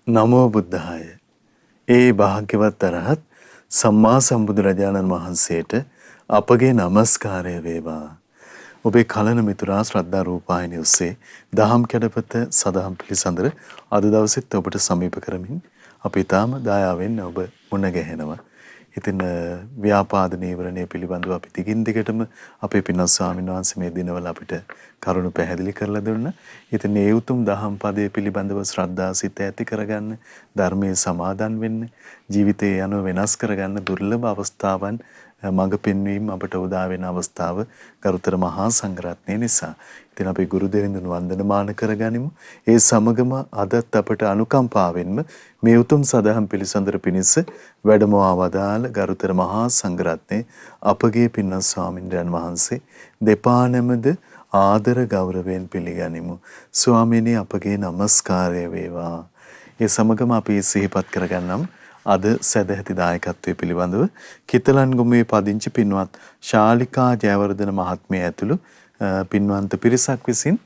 නමෝ බුද්ධාය. ඒ භාග්‍යවත් අරහත් සම්මා සම්බුදුරජාණන් වහන්සේට අපගේ নমස්කාරය වේවා. ඔබේ කලන මිතුරා ශ්‍රද්ධා රූපాయని ඔස්සේ දහම් කැඩපත සදහම් පිළිසඳර අද දවසෙත් ඔබට සමීප කරමින් අපි තාම දායාවෙන් ඔබ මුණ ගැහෙනවා. ඉතින් ව්‍යාපාද නීවරණය පිළිබඳව අපි දිගින් දිගටම අපේ පින්වත් ස්වාමීන් වහන්සේ මේ දිනවල අපිට කරුණු පැහැදිලි කරලා දුන්නා. ඉතින් මේ උතුම් දහම් පදයේ පිළිබඳව ශ්‍රද්ධා සිත ඇති කරගන්න, ධර්මයේ සමාදන් වෙන්න, ජීවිතයේ යන වෙනස් කරගන්න දුර්ලභ අවස්ථාවන් මඟ පෙන්වීම අපට උදා වෙන අවස්ථාව ගරුතර මහා සංඝරත්නය නිසා. ඉතින් අපි ගුරු දෙවිඳුන් වන්දනමාන කරගනිමු. ඒ සමගම අදත් අපට අනුකම්පාවෙන්ම මේ උතුම් සදහම් පිළිසඳර පිණිස වැඩමවා වදාළ ගරුතර මහා සංඝරත්නය අපගේ පින්වත් ස්වාමින්ද්‍රයන් වහන්සේ දෙපා නැමද ආදර ගෞරවයෙන් පිළිගනිමු. ස්වාමීනි අපගේ নমස්කාරය වේවා. ඒ සමගම අපි සිහිපත් කරගන්නම් අද සදැහැති දායකත්වයේ පිළිබඳව කිතලන්ගොමුවේ පදිංචි පින්වත් ශාලිකා ජයවර්ධන මහත්මිය ඇතුළු පින්වන්ත පිරිසක් විසින්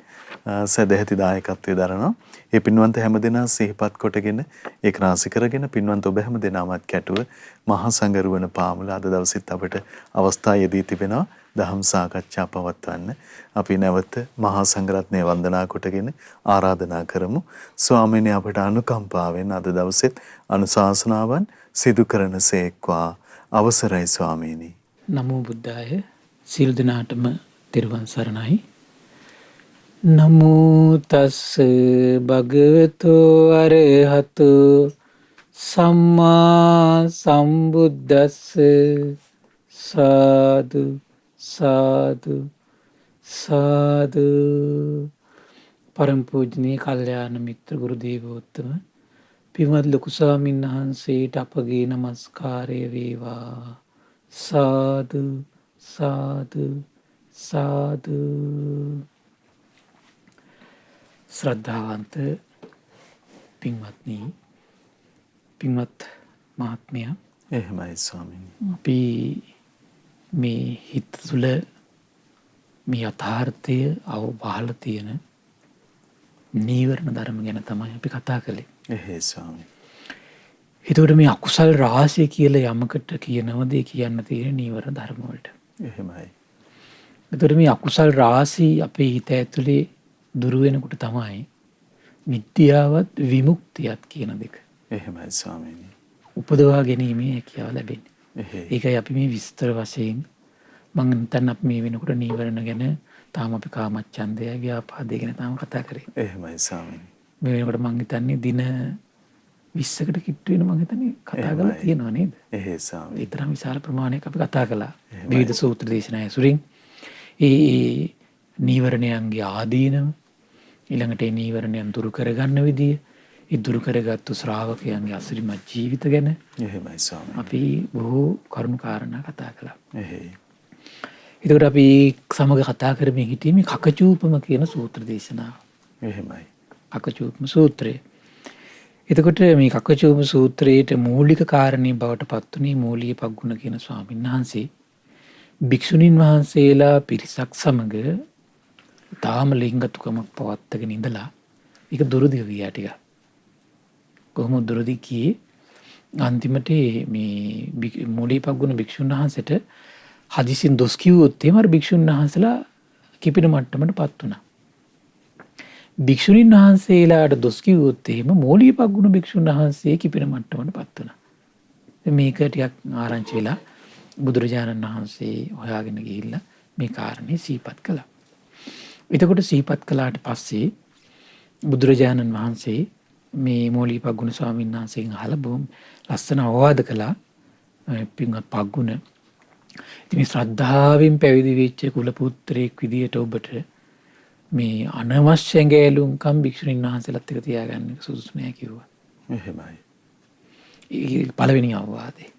සදැහැති දායකත්වයේ දරනවා. ඒ පින්වන්ත හැමදෙනා සිහිපත් කොටගෙන ඒක රාශි කරගෙන පින්වන්ත ඔබ හැමදෙනාමත් කැටුව මහා සංඝරුවන පාමුල අද දවසෙත් අපට අවස්ථාව යෙදී තිබෙනවා දහම් සාකච්ඡා පවත්වන්න. අපි නැවත මහා සංඝරත්නය වන්දනා කොටගෙන ආරාධනා කරමු. ස්වාමීනි අපට අනුකම්පාවෙන් අද දවසෙත් අනුශාසනාවන් සිදු කරනසේක්වා. අවසරයි ස්වාමීනි. නමෝ බුද්ධාය. සියලු දෙනාටම තෙරුවන් සරණයි. නමෝ තස් භගවතෝ අරහතු සම්මා සම්බුද්දස්ස සාදු සාදු සාදු. පරම පූජනීය කල්යාණ මිත්‍ර ගුරු දේවෝත්තම පින්වත් ලොකු ස්වාමීන් වහන්සේට අපගේ নমස්කාරය වේවා. සාදු සාදු සාදු. ශ්‍රද්ධාවන්ත පින්වත්නි, පින්වත් මහත්මයා, එහෙමයි ස්වාමීනි. අපි මේ හිත තුළ මේ යථාර්ථය අවබෝධ තියෙන නීවරණ ධර්ම ගැන තමයි අපි කතා කළේ. එහෙයි ස්වාමීනි. එතකොට මේ අකුසල් රාශිය කියලා යමකට කියනවද කියන්න තියෙන නීවරණ ධර්ම වලට. එහෙමයි. එතකොට මේ අකුසල් රාශි අපේ හිත ඇතුලේ දුරු වෙනකොට තමයි විද්‍යාවත් විමුක්තියත් කියන දෙක. එහෙමයි ස්වාමීනි. උපදවා ගැනීමේ හැකියාව ලැබෙන්නේ. එහෙයි. ඒකයි අපි මේ විස්තර වශයෙන් මම හිතන්නේ අපි මේ වෙනකොට නීවරණ ගැන තාම අපි කාමච්ඡන්දය ව්‍යාපාදය ගැන තාම කතා කරේ. එහෙමයි ස්වාමීනි. මේ වෙනකොට මම හිතන්නේ දින 20කට කිට්ටු වෙන මම හිතන්නේ කතා කරලා තියෙනවා නේද? එහෙයි ස්වාමීනි. ඒ තරම් විශාල ප්‍රමාණයක් අපි කතා කළා. විවිධ සූත්‍ර දේශනා ඇසුරින් ඒ නීවරණයන්ගේ ආදීනව, ඊළඟට ඒ නීවරණයන් දුරු කරගන්න විදිය, ඒ දුරු කරගත්තු ශ්‍රාවකයන්ගේ අසිරිමත් ජීවිත ගැන එහෙමයි ස්වාමීනි. අපි බොහෝ කරුණු කාරණා කතා කළා. එහෙයි. එතකොට අපි සමග කතා කරමින් හිටියේ මේ කකචූපම කියන සූත්‍ර දේශනාව. එහෙමයි. කකචූපම සූත්‍රය. එතකොට මේ කකචූපම සූත්‍රයේට මූලික කාරණේ බවට පත්ුනේ මූලිය පග්ගුණ කියන ස්වාමීන් වහන්සේ භික්ෂුණීන් වහන්සේලා පිරිසක් සමග තාම ලිංගතුකමක් පවත්වාගෙන ඉඳලා ඒක දුරදිග ගියා ටික. කොහොමද දුරදි ගියේ? අන්තිමට මේ මූලිය පග්ගුණ භික්ෂුන් වහන්සේට හදිසියෙන් දොස් කිව්වොත් එහෙම අර භික්ෂුන් වහන්සේලා කිපෙන මට්ටමටපත් වුණා. භික්ෂුණීන් වහන්සේලාට දොස් කිව්වොත් එහෙම මූලිය පග්ගුණ භික්ෂුන් වහන්සේ කිපෙන මට්ටමටපත් වුණා. මේක ටිකක් ආරංචි වෙලා බුදුරජාණන් වහන්සේ හොයාගෙන ගිහිල්ලා මේ කාරණේ සිහිපත් කළා. එතකොට සිහිපත් කළාට පස්සේ බුදුරජාණන් වහන්සේ මේ මූලිය පග්ගුණ ස්වාමීන් වහන්සේගෙන් අහලා බොහොම ලස්සන අවවාද කළා. පින්වත් පග්ගුණ, ඉතින් මේ ශ්‍රද්ධාවෙන් පැවිදි වෙච්ච කුල පුත්‍රයෙක් විදියට ඔබට මේ අනවශ්‍ය ගෑලුම්කම් භික්ෂුණීන් වහන්සේලාත් එක්ක තියාගන්න සුදුසු නෑ කිව්වා. එහෙමයි. ඒ පළවෙනි අවවාදේ.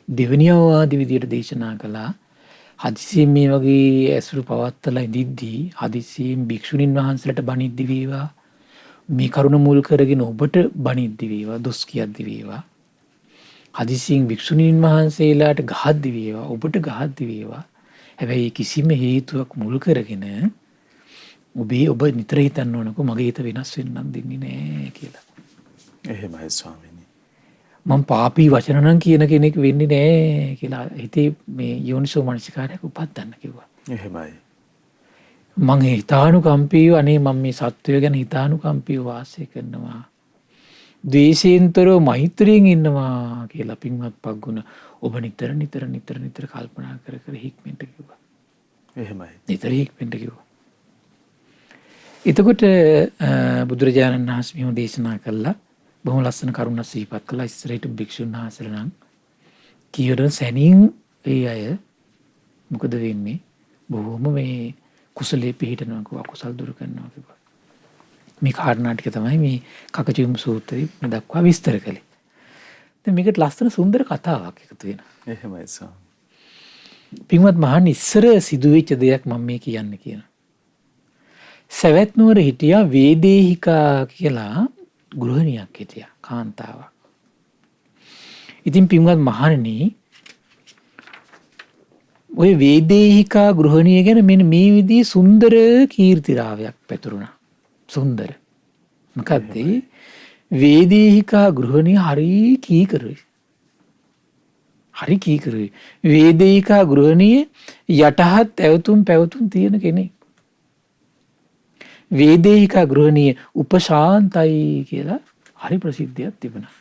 දෙවෙනි අවවාදේ විදියට දේශනා කළා, හදිසියෙන් මේ වගේ ඇසුරු පවත්තලා ඉඳිද්දී හදිසියෙන් භික්ෂුණීන් වහන්සේලාට බණිද්දි වේවා, මේ කරුණ මුල් කරගෙන ඔබට බණිද්දි වේවා, දොස් කියද්දි වේවා, හදිසියෙන් භික්ෂුණීන් වහන්සේලාට ගහද්දි වේවා, ඔබට ගහද්දි වේවා. හැබැයි කිසිම හේතුවක් මුල් කරගෙන ඔබ නිතර හිතන්න ඕනකෝ මගේ හිත වෙනස් වෙන්නම් දෙන්නේ නෑ කියලා. එහෙමයි ස්වාමීනි. මම පාපී වචන නම් කියන කෙනෙක් වෙන්නේ නැහැ කියලා හිතේ මේ යෝනිසෝ මනසිකාරයක් උපදින්න කිව්වා. එහෙමයි. මං හිතානුකම්පීව අනේ මම මේ සත්වය ගැන හිතානුකම්පීව වාසය කරනවා. ද්වේෂයෙන්තරව මෛත්‍රියෙන් ඉන්නවා කියලා පින්වත් පග්ගුණ ඔබ නිතර කල්පනා කර කර හික්මෙන්ට කිව්වා. එහෙමයි. නිතර හික්මෙන්ට කිව්වා. එතකොට බුදුරජාණන් වහන්සේ මෙහෙම දේශනා කළා. බොහොම ලස්සන කරුණක් සිහිපත් කළා. ඉස්සරහට භික්ෂුන් වහන්සේලා නම් කීවර සැනින් ඒ අය මොකද වෙන්නේ? බොහොම මේ කුසලයේ පිහිටනවා, අකුසල් දුරු කරනවා කිව්වා. මේ කාරණා ටික තමයි මේ කකචූම සූත්‍රයේ මේ දක්වා විස්තර කළේ. දැන් මේකට ලස්සන සුන්දර කතාවක් එකතු වෙනවා. එහෙමයි ස්වාමී. පින්වත් මහන් ඉස්සර සිදුවෙච්ච දෙයක් මම මේ කියන්නේ කියනවා. සවැත් නුවර හිටියා වේදේහිකා කියලා ගෘහණියක් හිටියා, කාන්තාවක්. ඉතින් පින්වත් මහණෙනි ඔය වේදේහිකා ගෘහණිය ගැන මෙන්න මේ විදිහේ සුන්දර කීර්තිරාවයක් පැතුරුණා. සුන්දර. මොකද්ද? වේදේහිකා ගෘහණිය හරි කීකරුයි. හරි කීකරුයි. වේදේහිකා ගෘහණිය යටහත් ඇවතුම් පැවතුම් තියෙන කෙනෙක්. වේදේහිකා ගෘහණිය උපශාන්තයි කියලා හරි ප්‍රසිද්ධියක් තිබුණා.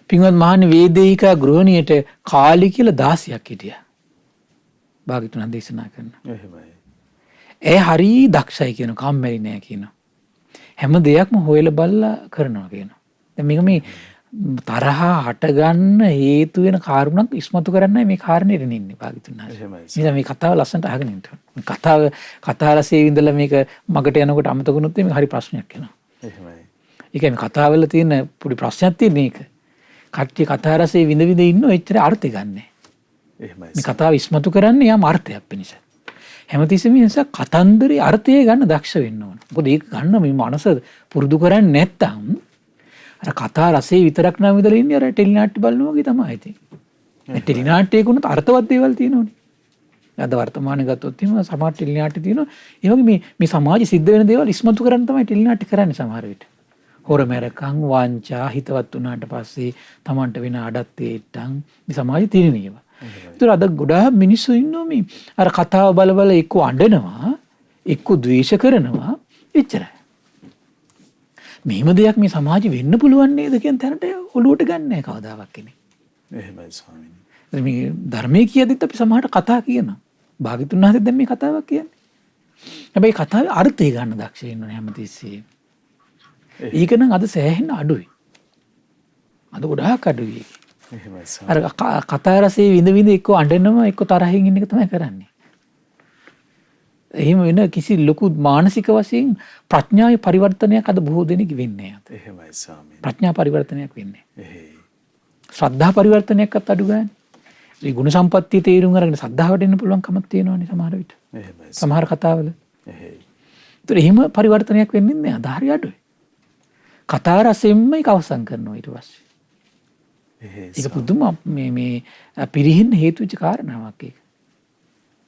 පින්වත් මහණනි වේදේහිකා ගෘහණියට කාලි කියලා දාසියක් හිටියා. භාග්‍යවතුන් දේශනා කරනවා. එහෙමයි. ඒ හරි දක්ෂයි කියන කම්මැලි නෑ කියනවා. හැම දෙයක්ම හොයලා බලලා කරනවා කියනවා. දැන් මේක මේ තරහා හටගන්න හේතු වෙන කාරණාවක් ඉස්මතු කරන්නයි මේ කාරණේට ඉන්නේ භාග්‍යවතුන් වහන්සේ. එහෙමයි. නිසා මේ කතාව ලස්සනට අහගෙන ඉන්න ඕනේ. කතාව රසයේ විඳලා මේක මගට යනකොට අමතකුනොත් මේක හරි ප්‍රශ්නයක් වෙනවා. එහෙමයි. ඒකයි මේ කතාවල තියෙන පොඩි ප්‍රශ්නයක් තියෙන එක. කට්ටිය කතා රසයේ විඳ විඳ ඉන්නෝ එච්චර අර්ථය ගන්නෑ. එහෙමයි. මේ කතාව ඉස්මතු කරන්නේ යම් අර්ථයක් පිණිස. හැමතිස්සෙම නිසා කතන්දරේ අර්ථය ගන්න දක්ෂ වෙන්න ඕන. මොකද ඒක ගන්න මේ මනස පුරුදු කරන්නේ නැත්තම් අර කතා රසයේ විතරක් නම් විඳලා ඉන්නේ අර ටෙලි නාට්‍ය බලනවා වගේ තමයි ඉතින්. මේ ටෙලි නාට්‍යයක උනත් අර්ථවත් දේවල් තියෙනවනේ. අද වර්තමානයේ ගත්තොත් එහෙම සමහර ටෙලි නාට්‍ය තියෙනවා. ඒ වගේ මේ සමාජයේ සිද්ධ වෙන දේවල් ඉස්මතු කරන්න තමයි ටෙලි නාට්‍ය කරන්නේ සමහර විට. හොරමැරකම් වංචා හිතවත් වුණාට පස්සේ Tamanට වෙන අඩත්තේට්ටම් මේ සමාජයේ තියෙන ඒවා. ඒතර අද ගොඩාක් මිනිස්සු ඉන්නවා මේ අර කතාව බල බල එක්ක අඬනවා එක්ක ද්වේෂ කරනවා එච්චරයි. මෙහෙම දෙයක් මේ සමාජෙ වෙන්න පුළුවන් නේද කියන තැනට ඔලුවට ගන්න නැහැ කවදාවත් කෙනෙක්. එහෙමයි ස්වාමීනි. මේ ධර්මයේ කියද්දිත් අපි සමහරට කතා කියනවා. භාග්‍යතුන් වහන්සේ දැන් මේ කතාවක් කියන්නේ. හැබැයි කතාවේ අර්ථය ගන්න දක්ෂ වෙන්න ඕනේ හැමතිස්සෙම. ඒක නම් අද සෑහෙන අඩුයි. අද ගොඩාක් අඩුයි. එහෙමයි ස්වාමීනි. අර කතා රසයේ විඳ විඳ එක්ක අඬනවා එක්ක තරහින් ඉන්න එක තමයි කරන්නේ. එහෙම වෙන කිසි ලොකු මානසික වශයෙන් ප්‍රඥාවේ පරිවර්තනයක් අද බොහෝ දෙනෙක් වෙන්නේ නැහැ. එහෙමයි ස්වාමීනි. ප්‍රඥා පරිවර්තනයක් වෙන්නේ. එහෙයි. ශ්‍රද්ධා පරිවර්තනයක්වත් අඩු ගන්න. ඒ ගුණ සම්පත්තිය තේරුම් අරගෙන ශ්‍රද්ධාවට එන්න පුළුවන් කමක් තියෙනවානේ සමහර විට. එහෙමයි. සමහර කතාවල. එහෙයි. ඒතර එහෙම පරිවර්තනයක් වෙන්නේ නැහැ. අදාහරි අඩුයි. කතා රසෙන්ම ඒක අවසන් කරනවා ඊට පස්සේ. එහෙයි. ඒක පුදුම මේ පිරිහින්න හේතු වෙච්ච කාරණාවක් ඒක.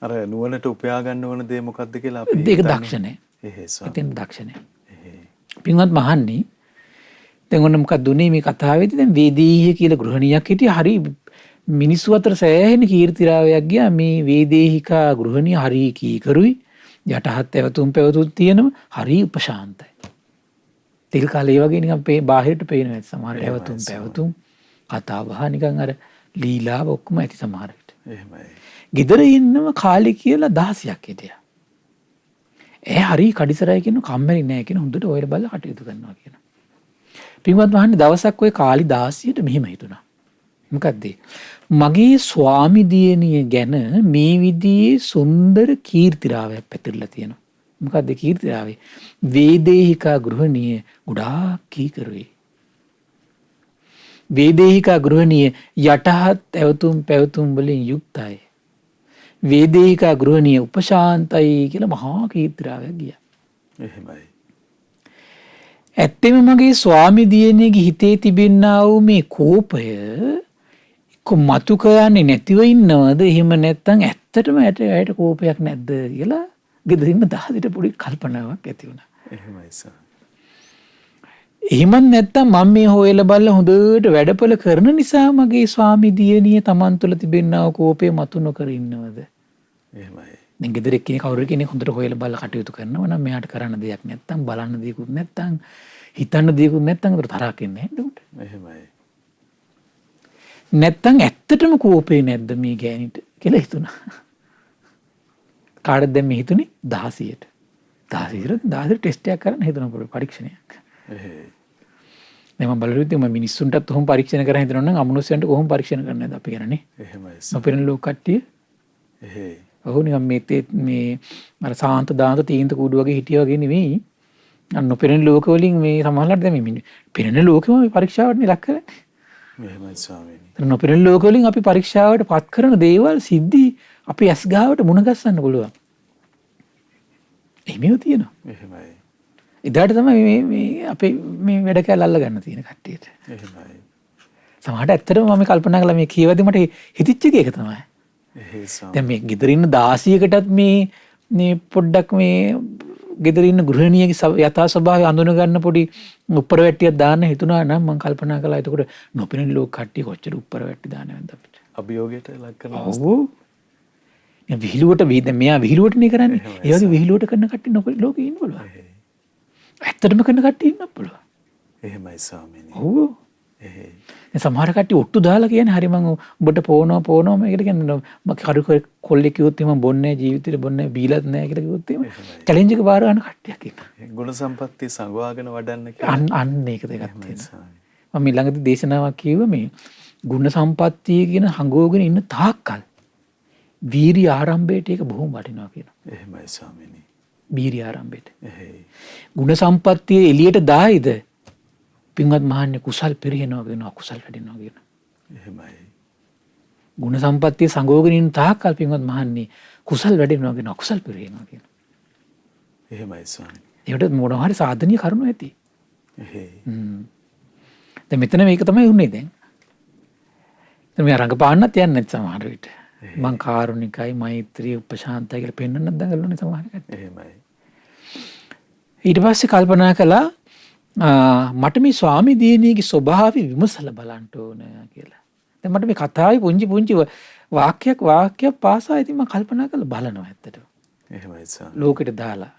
අර නුවණට උපයා ගන්න ඕන දේ මොකද්ද කියලා අපි ඒක දක්ෂ නැහැ. එහෙයි ස්වාමීනි. එතෙන් දක්ෂ නැහැ. එහෙයි. පින්වත් මහන්නේ දැන් ඔන්න මොකක්ද උනේ මේ කතාවේදී දැන් වේදේහිය කියලා ගෘහණියක් හිටියා හරි මිනිස්සු අතර සෑහෙන කීර්තිරාවයක් ගියා මේ වේදේහිකා ගෘහණිය හරි කීකරුයි යටහත් ඇවතුම් පැවතුම් තියෙනම හරි උපශාන්තයි. තිල් කාලේ වගේ නිකන් බාහිරට පේනවා සමහර ඇවතුම් පැවතුම් කතා බහ නිකන් අර ලීලාව ඔක්කොම ඇති සමහර විට. එහෙමයි. ගෙදර ඉන්නම කාලේ කියලා 16ක් හිටියා. ඒ හරි කඩිසරයි කියන කම්මැලි නෑ කියන හොඳට ඔයලා බලලා කටයුතු කරනවා කියන. පින්වත් මහන්නේ දවසක් ඔය කාලි 16ට මෙහෙම හිතුණා. මොකද්ද? මගේ ස්වාමි දියණිය ගැන මේ විදිහේ සුන්දර කීර්තිරාවයක් පැතිරලා තියෙනවා. මොකද්ද කීර්තිරාවේ? වේදේහිකා ගෘහණිය ගොඩාක් කීකරුයි. වේදේහිකා ගෘහණිය යටහත් ඇවතුම් පැවතුම් වලින් යුක්තයි. වේදේහිකා ගෘහණිය උපශාන්තයි කියලා මහා කීර්තිරාවයක් ගියා. එහෙමයි. ඇත්තෙම මගේ ස්වාමි දියණියගේ හිතේ තිබෙනා වූ මේ කෝපය මතු කරන්නේ නැතිව ඉන්නවද? එහෙම නැත්නම් ඇත්තටම ඇයට කෝපයක් නැද්ද කියලා ගෙදරින් 16ට පොඩි කල්පනාවක් ඇති වුණා. එහෙමයි සර්. එහෙමත් නැත්තම් මම මේ හොයලා බලලා හොඳට වැඩපොළ කරන නිසා මගේ ස්වාමි දියණිය Taman තුල තිබෙනා කෝපය මතු නොකර ඉන්නවද? එහෙමයි. දැන් ගෙදර එක්කෙනෙක් කවුරු කෙනෙක් හොඳට හොයලා බලලා කටයුතු කරනවා නම් මෙයාට කරන්න දෙයක් නැත්තම් බලන්න දෙයක්වත් නැත්තම් හිතන්න දෙයක්වත් නැත්තම් ඒකට තරහක් එන්නේ නැහැ නේද? එහෙමයි. නැත්තම් ඇත්තටම කෝපේ නැද්ද මේ ගෑනිට කියලා හිතුණා. කාටද දැන් මේ හිතුනේ 16ට. 16ට ටෙස්ට් එකක් කරන්න හිතන පරීක්ෂණයක්. එහෙයි. දැන් මම බලලා ඉතින් මම මිනිස්සුන්ටත් කොහොම පරීක්ෂණ කරන්න හිතනවා නම් අමනුෂ්‍යයන්ට කොහොම පරීක්ෂණ කරන්නද අපි කරන්නේ? එහෙමයි. නොපෙනෙන ලෝක කට්ටිය. එහෙයි. ඔහු නිකන් මේ අර සාන්ත දාන්ත තීන්ත කූඩු වගේ හිටියා වගේ නෙවෙයි. අන්න නොපෙනෙන ලෝක වලින් මේ සමහරවිට දැන් මේ පෙනෙන ලෝකෙම පරීක්ෂාවට ලක් කරන්නේ. එහෙමයි ස්වාමීනි. නොපෙනෙන ලෝක වලින් අපි පරීක්ෂාවට පත් කරන දේවල් සිද්ධි අපි ඇස් ගාවට මුණ ගස්සන්න පුළුවන්. එහෙමව තියෙනවා. එහෙමයි. ඉදාට තමයි මේ අපේ මේ වැඩ කැල අල්ල ගන්න තියෙන කට්ටියට. එහෙමයි. සමහරට ඇත්තටම මම කල්පනා කළා මේ කියවද්දි මට හිතිච්ච එක තමයි. එහෙයි ස්වාමීනි. දැන් මේ ගෙදර ඉන්න 16කටත් මේ පොඩ්ඩක් මේ ගෙදර ඉන්න ගෘහිණියගේ යථා ස්වභාවය අඳුන ගන්න පොඩි උප්පර වැට්ටියක් දාන්න හිතුණා නම් මම කල්පනා කළා එතකොට නොපෙනෙන ලෝක කට්ටිය කොච්චර උප්පර වැට්ටි දානවද අපිට. අභියෝගයට ලක් කරන ඔව්. දැන් විහිළුවට මෙයා විහිළුවටනේ කරන්නේ. ඒ වගේ විහිළුවට කරන කට්ටිය නොපෙනෙන ලෝකේ ඉන්න පුළුවන්. ඇත්තටම කරන කට්ටිය ඉන්න පුළුවන්. එහෙමයි ස්වාමීනි. ඔව්. එහෙයි. දැන් සමහර කට්ටිය ඔට්ටු දාලා කියන්නේ හරි මම ඔබට පොනවා මේකට කියන්නේ මම කරු කොල්ලෙක් කිව්වොත් මම බොන්නේ ජීවිතේට බොන්නේ බීලත් නැහැ කියලා කිව්වොත් එහෙම චැලෙන්ජ් එක බාර ගන්න කට්ටියක් ඉන්නවා. ගුණ සම්පත්තිය සංගවාගෙන වඩන්න කියලා. අන්න ඒක දෙකක් තියෙනවා. මම ළඟදී දේශනාවක් කිව්වා මේ ගුණ සම්පත්තිය කියන හංගෝගෙන ඉන්න තාක්කල් වීර්ය ආරම්භයට ඒක බොහොම වටිනවා කියනවා. එහෙමයි ස්වාමීනි. වීර්ය ආරම්භයට. එහෙයි. ගුණ සම්පත්තිය එළියට දායිද පින්වත් මහන්නේ කුසල් පිරිනවනවා කියන අකුසල් වැඩෙනවා කියන. එහෙමයි. ගුණ සම්පත්තිය සංගෝගෙන ඉන්න තාක්කල් පින්වත් මහන්නේ කුසල් වැඩෙනවා කියන අකුසල් පිරිනවනවා කියන. එහෙමයි ස්වාමීනි. ඒකට මොනවා හරි සාධනීය කරුණු ඇති. එහෙයි. දැන් මෙතන මේක තමයි උන්නේ දැන්. දැන් මේ රංගපාන්නත් යන්නේ නැත් සමහර විට. මං කාරුණිකයි මෛත්‍රී උපශාන්තයි කියලා පෙන්වන්නත් දඟලන්නේ සමහර කට්ටිය. එහෙමයි. ඊට පස්සේ කල්පනා කළා මට මේ ස්වාමි දියණියගේ ස්වභාවය විමසලා බලන්න ඕන කියලා. දැන් මට මේ කතාවේ පුංචි වාක්‍යයක් පාසා ඉතින් මම කල්පනා කරලා බලනවා ඇත්තටම. එහෙමයි සර්. ලෝකෙට දාලා.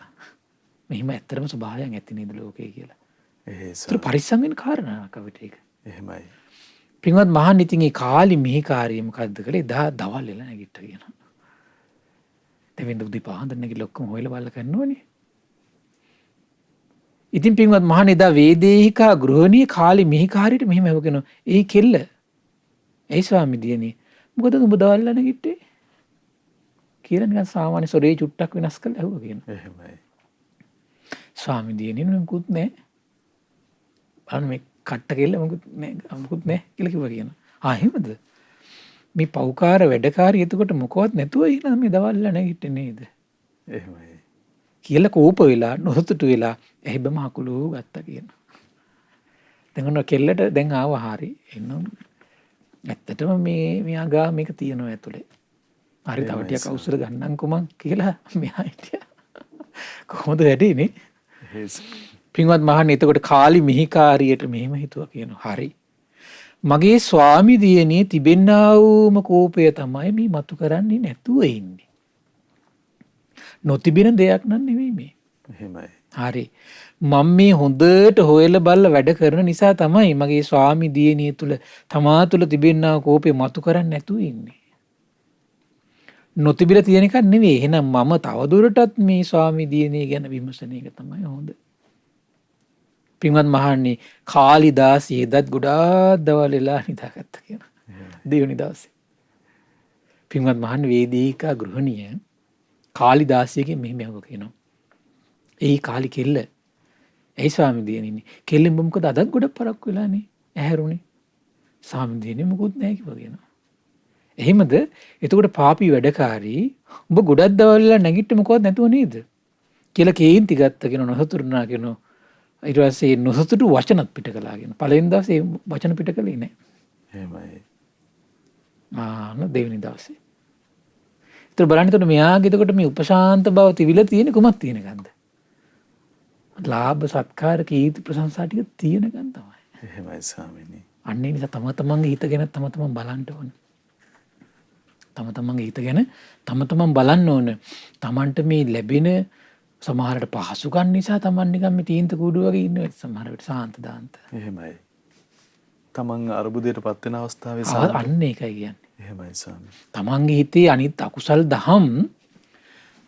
මෙහිම ඇත්තටම ස්වභාවයක් ඇති නේද ලෝකේ කියලා. එහෙයි සර්. ඒතර පරිස්සම් වෙන කාරණාවක් අපිට ඒක. එහෙමයි. පින්වත් මහන් ඉතින් ඒ කාලි මෙහි කාර්යය මොකද්ද කළේ? දවල් වෙලා නැගිට්ට කියනවා. දැන් වෙන උදේ පාන්දර නැගිටලා ඔක්කොම හොයලා බලලා කරනවනේ. ඉතින් පින්වත් මහන් එදා වේදේහිකා ගෘහණිය කාලි මෙහි කාර්යයට මෙහෙම හවගෙනවා. ඒ කෙල්ල. ඒ ස්වාමි දියණිය. මොකද උඹ දවල් වෙලා නැගිට්ටේ? කියලා නිකන් සාමාන්‍ය සොරේ චුට්ටක් වෙනස් කරලා ඇහුවා කියනවා. එහෙමයි. ස්වාමි දියණිය මොකුත් නැහැ. අන්න මේ කට්ට කෙල්ල මොකුත් නැහැ කියලා කිව්වා කියනවා. එහෙමද? මේ පෞකාර වැඩකාරී එතකොට මොකවත් නැතුව ඉන්න මේ දවල්ලා නැගිටින්නේ නේද? එහෙමයි. කියලා කෝප වෙලා නොසතුටු වෙලා ඇහිබම හකුලෝ ගත්තා කියනවා. දැන් ඔන්න කෙල්ලට දැන් ආවා හරි. එන්න ඇත්තටම මෙයා ගා මේක තියෙනවා ඇතුලේ. හරි තව ටිකක් අවසර ගන්නම්කෝ මං කියලා මෙයා හිටියා. කොහොමද වැඩේනේ? පින්වත් මහන් එතකොට කාලි මිහිකාරියට මෙහෙම හිතුවා කියනවා. හරි. මගේ ස්වාමි දියණිය තිබෙන්නා වූම කෝපය තමයි මේ මතු කරන්නේ නැතුව ඉන්නේ. නොතිබෙන දෙයක් නන් නෙවෙයි මේ. එහෙමයි. හරි. මම මේ හොඳට හොයලා බලලා වැඩ කරන නිසා තමයි මගේ ස්වාමි දියණිය තුල තමා තුල තිබෙන්නා කෝපය මතු කරන්නේ නැතුව ඉන්නේ. නොතිබිලා තියෙන එකක් නෙවෙයි. එහෙනම් මම තවදුරටත් මේ ස්වාමි දියණිය ගැන විමසන එක තමයි හොඳ. පින්වත් මහන්නේ කාලිදාසී එදත් ගොඩාක් දවල් වෙලා නිදාගත්තා කියනවා. දෙවෙනි දවසේ. පින්වත් මහන්නේ වේදිකා ගෘහණිය කාලිදාසියගේ මෙහෙම යව කියනවා. ඒ කාලි කෙල්ල. ඒ ස්වාමි දියණියනේ. කෙල්ලෙන් මොකද අදත් ගොඩක් පරක් වෙලානේ. ඇහැරුණේ. ස්වාමි දියණිය මොකුත් නැහැ කිව්වා කියනවා. එහෙමද? එතකොට පාපී වැඩකාරී උඹ ගොඩක් දවල් වෙලා නැගිට මොකවත් නැතුව නේද? කියලා කේන්ති ගත්ත කියන නොසතුරුනා කියන ඊට පස්සේ නොසතුටු වචනත් පිට කළා කියන. පළවෙනි දවසේ වචන පිට කළේ නැහැ. එහෙමයි. දෙවෙනි දවසේ. ඒතර බලන්න එතකොට මෙයාගේ එතකොට මේ උපශාන්ත බව තිබිලා තියෙන කොමක් තියෙන ගන්ද? ලාභ සත්කාර කීර්ති ප්‍රශංසා ටික තියෙනකන් තමයි. එහෙමයි ස්වාමීනි. අන්න ඒ නිසා තම තමන්ගේ හිත ගැන තම තමන් බලන්න ඕන. තම තමන්ගේ හිත ගැන තම තමන් බලන්න ඕන. තමන්ට මේ ලැබෙන සමහරට පහසුකම් නිසා තමන් නිකන් මේ තීන්ත කුඩු වගේ ඉන්නවා සමහර වෙලට සාන්ත දාන්ත. එහෙමයි. තමන් අරුබුදයට පත් වෙන අවස්ථාවේ අන්න ඒකයි කියන්නේ. එහෙමයි ස්වාමී. තමන්ගේ හිතේ අනිත් අකුසල් දහම්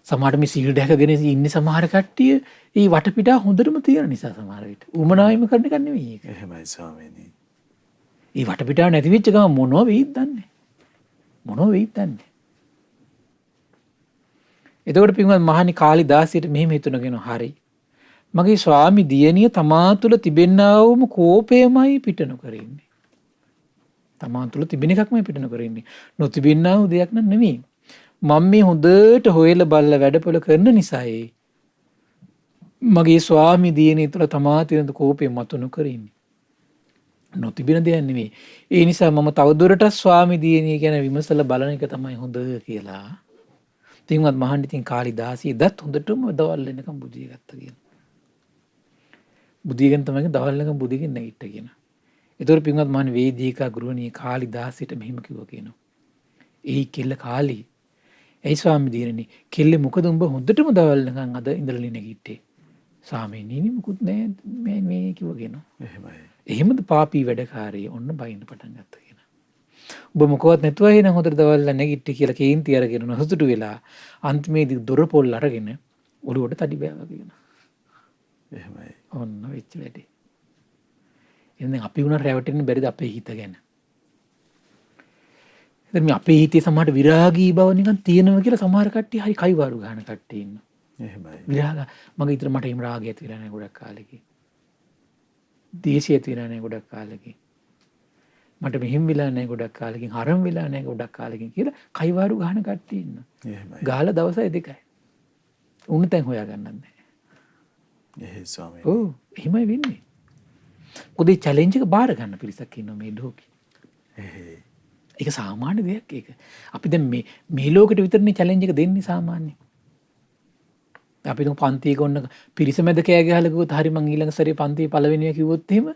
සමහරට මේ සීල් දැකගෙන ඉන්නේ සමහර කට්ටිය ඒ වටපිටා හොඳටම තියෙන නිසා සමහර විට උමනාවෙම කරන එක නෙවෙයි ඒක. එහෙමයි ස්වාමීනි. ඒ වටපිටාව නැති වෙච්ච ගමන් මොනව වෙයිද දන්නේ. මොනව වෙයිද දන්නේ. එතකොට පින්වත් මහණි කාලිදාසයට මෙහෙම හිතුණගෙන හරි. මගේ ස්වාමි දියණිය තමා තුළ තිබෙන්නා වූම කෝපයමයි පිට නොකර ඉන්නේ. තමා තුළ තිබෙන එකක්මයි පිට නොකර ඉන්නේ. නොතිබෙන්නා වූ දෙයක් නන් නෙමෙයි. මම මේ හොඳට හොයලා බලලා වැඩපොළ කරන නිසායි මගේ ස්වාමි දියණිය තුළ තමා තියෙන කෝපය මතු නොකර ඉන්නේ. නොතිබෙන දෙයක් නෙමෙයි. ඒ නිසා මම තවදුරටත් ස්වාමි දියණිය ගැන විමසලා බලන එක තමයි හොඳ කියලා. තින්වත් මහන් ඉතින් කාලිදාසී දත් හොඳටම දවල් වෙනකම් බුදිය ගත්තා කියන. බුදියගෙන තමයි දවල් වෙනකම් බුදියගෙන නැගිට්ටා කියන. ඒතකොට පින්වත් මහන් වේදිකා ගෘහණී කාලිදාසීට මෙහිම කිව්වා කියනවා. "ඒයි කෙල්ල කාලි. ඒ ස්වාමි දියණිය කෙල්ලේ මොකද උඹ හොඳටම දවල් වෙනකම් අද ඉඳලා නැගිට්ටේ?" "ස්වාමීනි මුකුත් නෑ මේ කිව්වා කියනවා." එහෙමයි. එහෙමද පාපී වැඩකාරී ඔන්න බයින්න පටන් ගත්තා කියන. ඔබ මොකවත් නැතුව එහෙනම් හොඳට දවල්ලා නැගිට්ටි කියලා කේන්ති අරගෙන නොසතුටු වෙලා අන්තිමේදී දොර පොල් අරගෙන ඔළුවට තඩි බෑවා කියන. එහෙමයි. ඔන්න වෙච්ච වැඩේ. එහෙනම් අපි උනා රැවටෙන්න බැරිද අපේ හිත ගැන? එතන මේ අපේ හිතේ සමහර විරාගී බව නිකන් තියෙනවා කියලා සමහර කට්ටිය හරි කයිවාරු ගන්න කට්ටිය ඉන්නවා. එහෙමයි. විරාග මගේ හිතේ මට එහෙම රාගය ඇති වෙලා නැහැ ගොඩක් කාලෙකින්. දේශය ඇති වෙලා නැහැ ගොඩක් කාලෙකින්. මට මෙහෙම වෙලා නැහැ ගොඩක් කාලෙකින්. හරම් වෙලා නැහැ ගොඩක් කාලෙකින් කියලා කයිවාරු ගහන කට්ටිය ඉන්නවා. එහෙමයි. ගාලා දවසයි දෙකයි. උණු තැන් හොයා ගන්නත් නැහැ. එහෙයි ස්වාමීනි. ඔව් එහෙමයි වෙන්නේ. මොකද මේ චැලෙන්ජ් එක බාර ගන්න පිරිසක් ඉන්නවා මේ ලෝකේ. එහෙයි. ඒක සාමාන්‍ය දෙයක් ඒක. අපි දැන් මේ ලෝකෙට විතරනේ චැලෙන්ජ් එක දෙන්නේ සාමාන්‍යයෙන්. අපි තුන් පන්තියක ඔන්න පිරිස මැද කෑ ගහලා කිව්වොත් හරි මං ඊළඟ සැරේ පන්තියේ පළවෙනිය කිව්වොත් එහෙම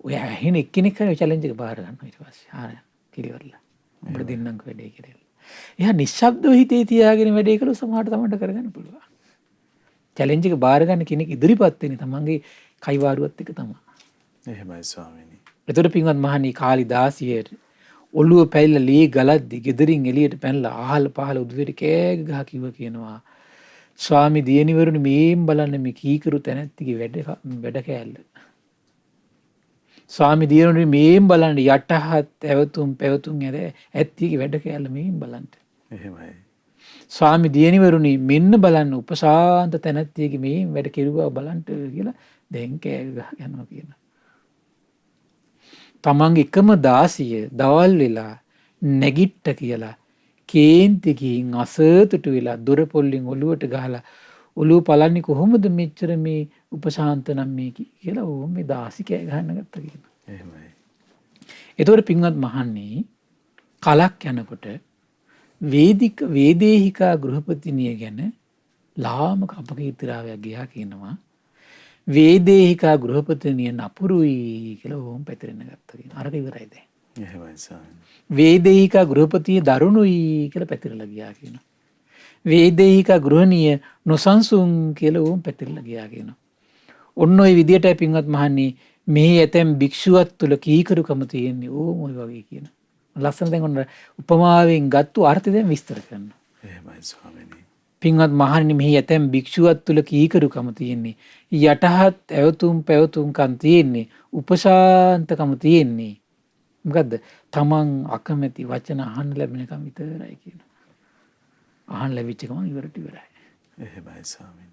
ඔය ඇහෙන එක්කෙනෙක් හරි චැලෙන්ජ් එක බාර ගන්නවා ඊට පස්සේ. හරි කිරිවල්ලා. අපිට දෙන්නම්ක වැඩේ කියලා. එයා නිශ්ශබ්දව හිතේ තියාගෙන වැඩේ කළොත් සමහරට තමන්ට කරගන්න පුළුවන්. චැලෙන්ජ් එක බාර ගන්න කෙනෙක් ඉදිරිපත් වෙන්නේ තමන්ගේ කයිවාරුවත් එක තමයි. එහෙමයි ස්වාමීනි. එතකොට පින්වත් මහණී කාලිදාසියට ඔළුව පැල්ල ලී ගලද්දි ගෙදරින් එළියට පැනලා ආහල පහල උදේට කෑ ගහ කිව්වා කියනවා. ස්වාමි දියණිවරුනි මේන් බලන්න මේ කීකරු තැනැත්තිගේ වැඩ කෑල්ල. ස්වාමි දියණිවරුනි මේන් බලන්න යටහත් ඇවතුම් පැවතුම් ඇත්තිගේ වැඩ කෑල්ල මේන් බලන්න. එහෙමයි. ස්වාමි දියණිවරුනි මෙන්න බලන්න උපසාන්ත තැනැත්තිගේ මේන් වැඩ කෙරුවා බලන්න කියලා දැන් කෑ ගහ යනවා කියනවා. තමන්ගේ එකම දාසිය දවල් වෙලා නැගිට්ට කියලා කේන්ති ගිහින් අසතුටු වෙලා දොර පොල්ලෙන් ඔළුවට ගහලා ඔළුව පලන්නේ කොහොමද මෙච්චර මේ උපශාන්ත නම් මේ කියලා ඕ මේ දාසි කෑ ගහන්න ගත්තා කියනවා. එහෙමයි. එතකොට පින්වත් මහන්නේ කලක් යනකොට වේදේහිකා ගෘහපතිනිය ගැන ලාමක අපකීර්තිරාවයක් ගියා කියනවා. වේදේහිකා ගෘහපතිනිය නපුරුයි කියලා ඕම් පැතිරෙන්න ගත්තා කියනවා. අරක ඉවරයි දැන්. එහෙමයි ස්වාමීනි. වේදේහිකා ගෘහපතිය දරුණුයි කියලා පැතිරලා ගියා කියනවා. වේදේහිකා ගෘහණිය නොසන්සුන් කියලා ඕම් පැතිරලා ගියා කියනවා. ඔන්න ඔය විදියට පින්වත් මහන්නේ මේ ඇතැම් භික්ෂුවක් තුළ කීකරුකම තියෙන්නේ ඕම ඔය වගේ කියන. ලස්සන දැන් ඔන්න උපමාවෙන් ගත්තු අර්ථය දැන් විස්තර කරනවා. එහෙමයි ස්වාමීනි. පින්වත් මහන්නේ මෙහි ඇතැම් භික්ෂුවක් තුළ කීකරුකම තියෙන්නේ යටහත් ඇවතුම් පැවතුම්කම් තියෙන්නේ උපශාන්තකම තියෙන්නේ මොකද්ද තමන් අකමැති වචන අහන්න ලැබෙනකම් විතරයි කියනවා. අහන්න ලැබිච්ච ගමන් ඉවරයි. එහෙමයි ස්වාමීනි.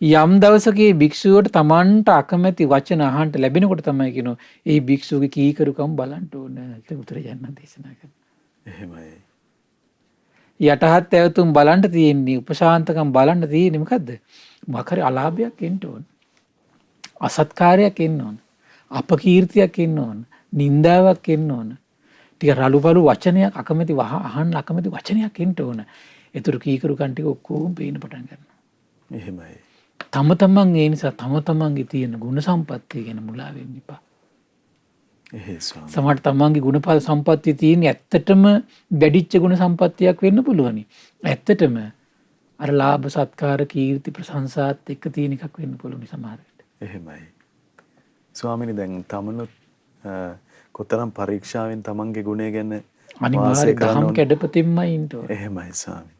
යම් දවසකේ භික්ෂුවට තමන්ට අකමැති වචන අහන්න ලැබෙනකොට තමයි කියනවා ඒ භික්ෂුවගේ කීකරුකම් බලන්න ඕන කියලා බුදුරජාණන් දේශනා කරනවා. එහෙමයි. යටහත් ඇවතුම් බලන්න තියෙන්නේ උපශාන්තකම් බලන්න තියෙන්නේ මොකද්ද? මොකක් හරි අලාභයක් එන්න ඕන. අසත්කාරයක් එන්න ඕන. අපකීර්තියක් එන්න ඕන. නින්දාවක් එන්න ඕන. ටික රළුපළු වචනයක් අකමැති අහන්න අකමැති වචනයක් එන්න ඕන. ඒතර කීකරුකම් ටික ඔක්කොම පේන්න පටන් ගන්නවා. එහෙමයි. තම තමන් ඒ නිසා තම තමන්ගේ තියෙන ගුණ සම්පත්තිය ගැන මුලා වෙන්න එපා. එහෙයි ස්වාමී. සමහර තමන්ගේ ගුණ සම්පත්තිය තියෙන ඇත්තටම වැඩිච්ච ගුණ සම්පත්තියක් වෙන්න පුළුවනි. ඇත්තටම අර ලාභ සත්කාර කීර්ති ප්‍රශංසාත් එක්ක තියෙන එකක් වෙන්න පුළුවන් සමහර විට. එහෙමයි. ස්වාමීනි දැන් තමනුත් කොතරම් පරීක්ෂාවෙන් තමන්ගේ ගුණය ගැන අනිවාර්යයෙන් දහම් කැඩපතින්මයි ඉන්න ඕනේ. එහෙමයි ස්වාමී.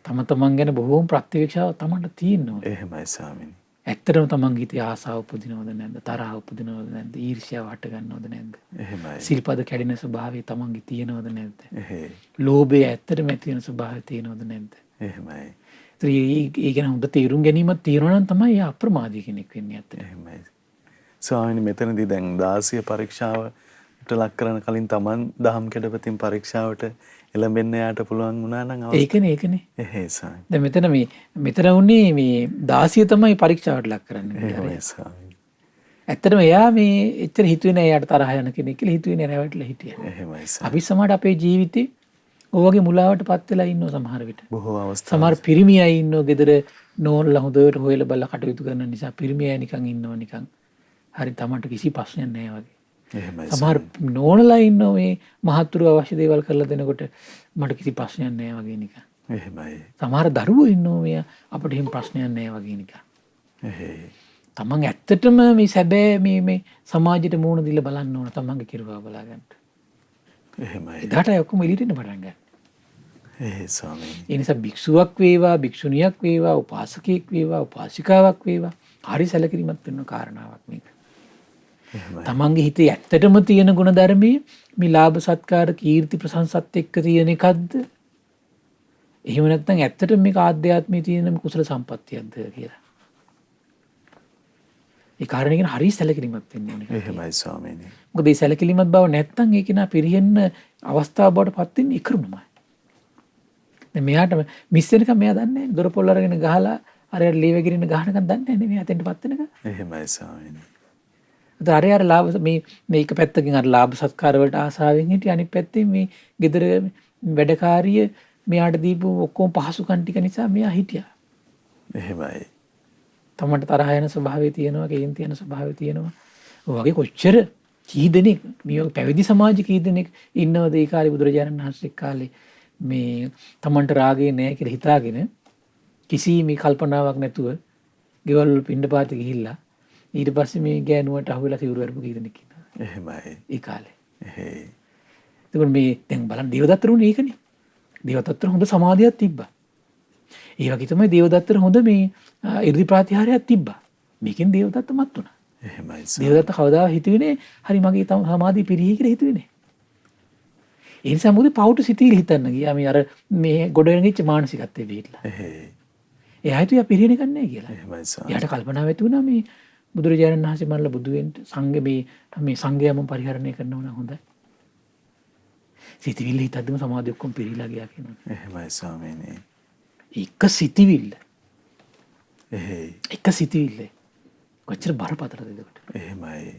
තම තමන් ගැන බොහෝම ප්‍රත්‍යක්ෂාව තමන්ට තියෙනවා. එහෙමයි ස්වාමීනි. ඇත්තටම තමන්ගේ හිතේ ආසාව උපදිනවද නැද්ද? තරහ උපදිනවද නැද්ද? ඊර්ෂ්‍යාව හට ගන්නවද නැද්ද? එහෙමයි. සිල්පද කැඩෙන ස්වභාවය තමන්ගේ තියෙනවද නැද්ද? එහෙයි. ලෝභය ඇත්තටම ඇති වෙන ස්වභාවය තියෙනවද නැද්ද? එහෙමයි. ඒ ගැන හොඳ තේරුම් ගැනීමක් තියෙනවා නම් තමයි අප්‍රමාදී කෙනෙක් වෙන්නේ ඇත්තට. එහෙමයි. ස්වාමීනි මෙතනදී දැන් 16 පරීක්ෂාවට ලක් කරන කලින් තමන් දහම් කැඩපතින් පරීක්ෂාවට එළඹෙන්න යාට පුළුවන් වුණා නම් ඒකනේ. එහෙයි ස්වාමී. දැන් මෙතන උන්නේ මේ 16 තමයි පරීක්ෂාවට ලක් කරන්නේ. එහෙමයි ස්වාමී. ඇත්තටම එයා මේ එච්චර හිතුවේ නෑ එයාට තරහ යන කෙනෙක් කියලා හිතුවේ නෑ රැවටිලා හිටියා. එහෙමයි ස්වාමී. අපි සමහර අපේ ජීවිතේ ඔයගේ මුලාවට පත් වෙලා ඉන්නවා සමහර විට. බොහෝ අවස්ථා. සමහර පිරිමි අය ඉන්නවා ගෙදර නෝනලා හොඳට හොයලා බලලා කටයුතු කරන නිසා පිරිමි අය නිකන් ඉන්නවා නිකන්. හරි තමන්ට කිසි ප්‍රශ්නයක් නෑ වගේ. එහෙමයි. සමහර නෝනලා ඉන්නවා මේ මහත්තුරු අවශ්‍ය දේවල් කරලා දෙනකොට මට කිසි ප්‍රශ්නයක් නෑ වගේ නිකන්. එහෙමයි. සමහර දරුවෝ ඉන්නවා මේ අපිට එහෙම ප්‍රශ්නයක් නෑ වගේ නිකන්. එහෙයි. තමන් ඇත්තටම මේ සැබෑ මේ සමාජයට මූණ දීලා බලන්න ඕන තමන්ගේ කිරුවා බලා ගන්න. එහෙමයි. එදාට අය ඔක්කොම එළියට එන්න පටන් ගන්නවා. එහෙයි ස්වාමීනි. ඒ නිසා භික්ෂුවක් වේවා, භික්ෂුණියක් වේවා, උපාසකයෙක් වේවා, උපාසිකාවක් වේවා, හරි සැලකිලිමත් වෙන්න කාරණාවක් මේක. එහෙමයි. තමන්ගේ හිතේ ඇත්තටම තියෙන ගුණධර්මයේ මේ ලාභ සත්කාර කීර්ති ප්‍රශංසත් එක්ක තියෙන එකක්ද? එහෙම නැත්නම් ඇත්තටම මේක ආධ්‍යාත්මයේ තියෙන කුසල සම්පත්තියක්ද කියලා. ඒ කාරණේ ගැන හරි සැලකිලිමත් වෙන්න ඕනේ. එහෙමයි ස්වාමීනි. මොකද මේ සැලකිලිමත් බව නැත්නම් ඒක නා පිරිහෙන්න අවස්ථාව බවට පත් වෙන්නේ ඉක්රුණමයි. දැන් මෙයාට මිස් වෙනකම් මෙයා දන්නේ නැහැ. දොර පොල් අරගෙන ගහලා අරයට ලී වැගිරින්න ගහනකම් දන්නේ නැහැ නේ මෙයා අතෙන්ට පත් වෙනකම්. එහෙමයි ස්වාමීනි. අර ලාභ මේක පැත්තකින් අර ලාභ සත්කාර වලට ආසාවෙන් හිටිය අනිත් පැත්තෙන් මේ ගෙදර වැඩකාරිය මෙයාට දීපු ඔක්කොම පහසුකම් ටික නිසා මෙයා හිටියා. එහෙමයි. තමන්ට තරහ යන ස්වභාවය තියෙනවා, කේන්ති යන ස්වභාවය තියෙනවා. ඔය වගේ කොච්චර කී දෙනෙක් මේ පැවිදි සමාජ කී දෙනෙක් ඉන්නවද ඒ කාලේ බුදුරජාණන් වහන්සේ කාලේ මේ තමන්ට රාගේ නැහැ කියලා හිතාගෙන කිසි මේ කල්පනාවක් නැතුව ගෙවල් වල පින්ඩපාත ගිහිල්ලා ඊට පස්සේ මේ ගෑනුවට අහුවෙලා සිවුරු අරපු කී දෙනෙක් ඉන්නවා. එහෙමයි. ඒ කාලේ. එහෙයි. ඒකෝ මේ දැන් බලන්න දේවදත්තරුනේ ඒකනේ. දේවදත්තර හොඳ සමාධියක් තිබ්බා. ඒ වගේ තමයි දේවදත්තර හොඳ මේ ඉර්ධි ප්‍රාතිහාරයක් තිබ්බා. මේකෙන් දේවදත්ත මත් වුණා. එහෙමයි. දේවදත්ත කවදා හිතුවේ හරි මගේ සමාධිය පිරිහි කියලා හිතුවේ නෑ. ඒ නිසා මොකද පවුට සිතීලි හිතන්න ගියා මේ අර මේ ගොඩ වෙනගිච්ච මානසිකත්වයේ පිටලා. එහෙයි. එයා හිතුවා පිරිහෙන එකක් නෑ කියලා. එහෙමයි ස්වාමී. එයාට කල්පනාව ඇති වුණා මේ බුදුරජාණන් වහන්සේ මරලා බුදු වෙන්න සංඝ මේ සංඝයාම පරිහරණය කරනවා නම් හොඳයි. සිතවිල්ල හිතද්දිම සමාධිය ඔක්කොම පිරීලා ගියා කියනවා. එහෙමයි ස්වාමීනි. එක සිතවිල්ල. එහෙයි. එක සිතවිල්ල. කොච්චර බරපතලද ඒකට. එහෙමයි.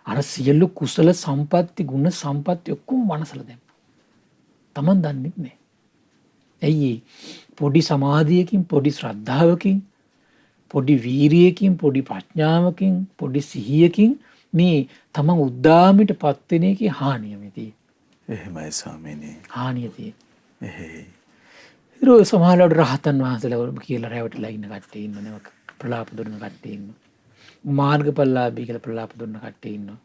අර සියලු කුසල සම්පatti ගුණ සම්පatti ඔක්කොම වනසලා දැම්මා. Taman දන්නේ නැහැ. ඇයි පොඩි සමාධියකින් පොඩි ශ්‍රද්ධාවකින් පොඩි වීරියකින් පොඩි ප්‍රඥාවකින් පොඩි සිහියකින් මේ තමන් උද්දාමිට පත් වෙන එකේ හානිය මෙතී. එහෙමයි ස්වාමීනි. හානිය තියෙන. එහෙයි. ඊට සමහරවල් රහතන් වහන්සේලා කියලා රැවටිලා ඉන්න කට්ටිය ඉන්නනේ. ප්‍රලාප දුන්න කට්ටිය ඉන්නවා. මාර්ගඵලලාභී කියලා ප්‍රලාප දුන්න කට්ටිය ඉන්නවා.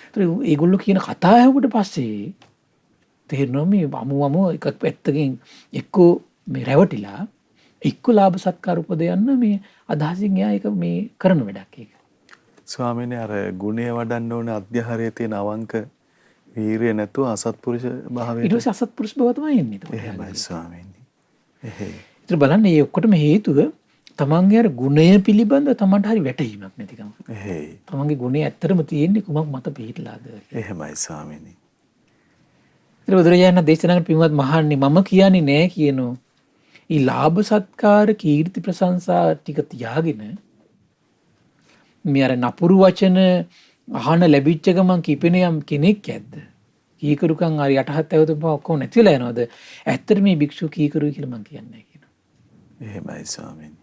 ඒතර ඒගොල්ලෝ කියන කතා ඇහුවට පස්සේ තේරෙනවා මේ අමු එකක් පැත්තකින් එක්කෝ මේ රැවටිලා එක්ක ලාභ සත්කාර උපදයන්න මේ අදහසින් එයා ඒක මේ කරන වැඩක් ඒක. ස්වාමීනි අර ගුණය වඩන්න ඕන අධ්‍යාහාරයේ තියෙන අවංක වීරිය නැතුව අසත්පුරුෂ භාවයට ඊට පස්සේ අසත්පුරුෂ බව තමයි එන්නේ. එහෙමයි ස්වාමීනි. එහෙයි. ඒතර බලන්න මේ ඔක්කොටම හේතුව තමන්ගේ අර ගුණය පිළිබඳ තමන්ට හරි වැටහීමක් නැතිකම. එහෙයි. තමන්ගේ ගුණය ඇත්තටම තියෙන්නේ කුමක් මත පිහිටලාද? එහෙමයි ස්වාමීනි. ඒතර බුදුරජාණන් දේශනා කරන පින්වත් මහන්නේ මම කියන්නේ නෑ කියනෝ. ඊ ලාභ සත්කාර කීර්ති ප්‍රශංසා ටික තියාගෙන මේ අර නපුරු වචන අහන ලැබිච්ච ගමන් කිපෙන යම් කෙනෙක් ඇද්ද? කීකරුකම් හරි යටහත් ඇවතුම් ඔක්කොම නැතිලා යනවද? ඇත්තට මේ භික්ෂුව කීකරුයි කියලා මම කියන්නේ කියනවා. එහෙමයි ස්වාමීනි.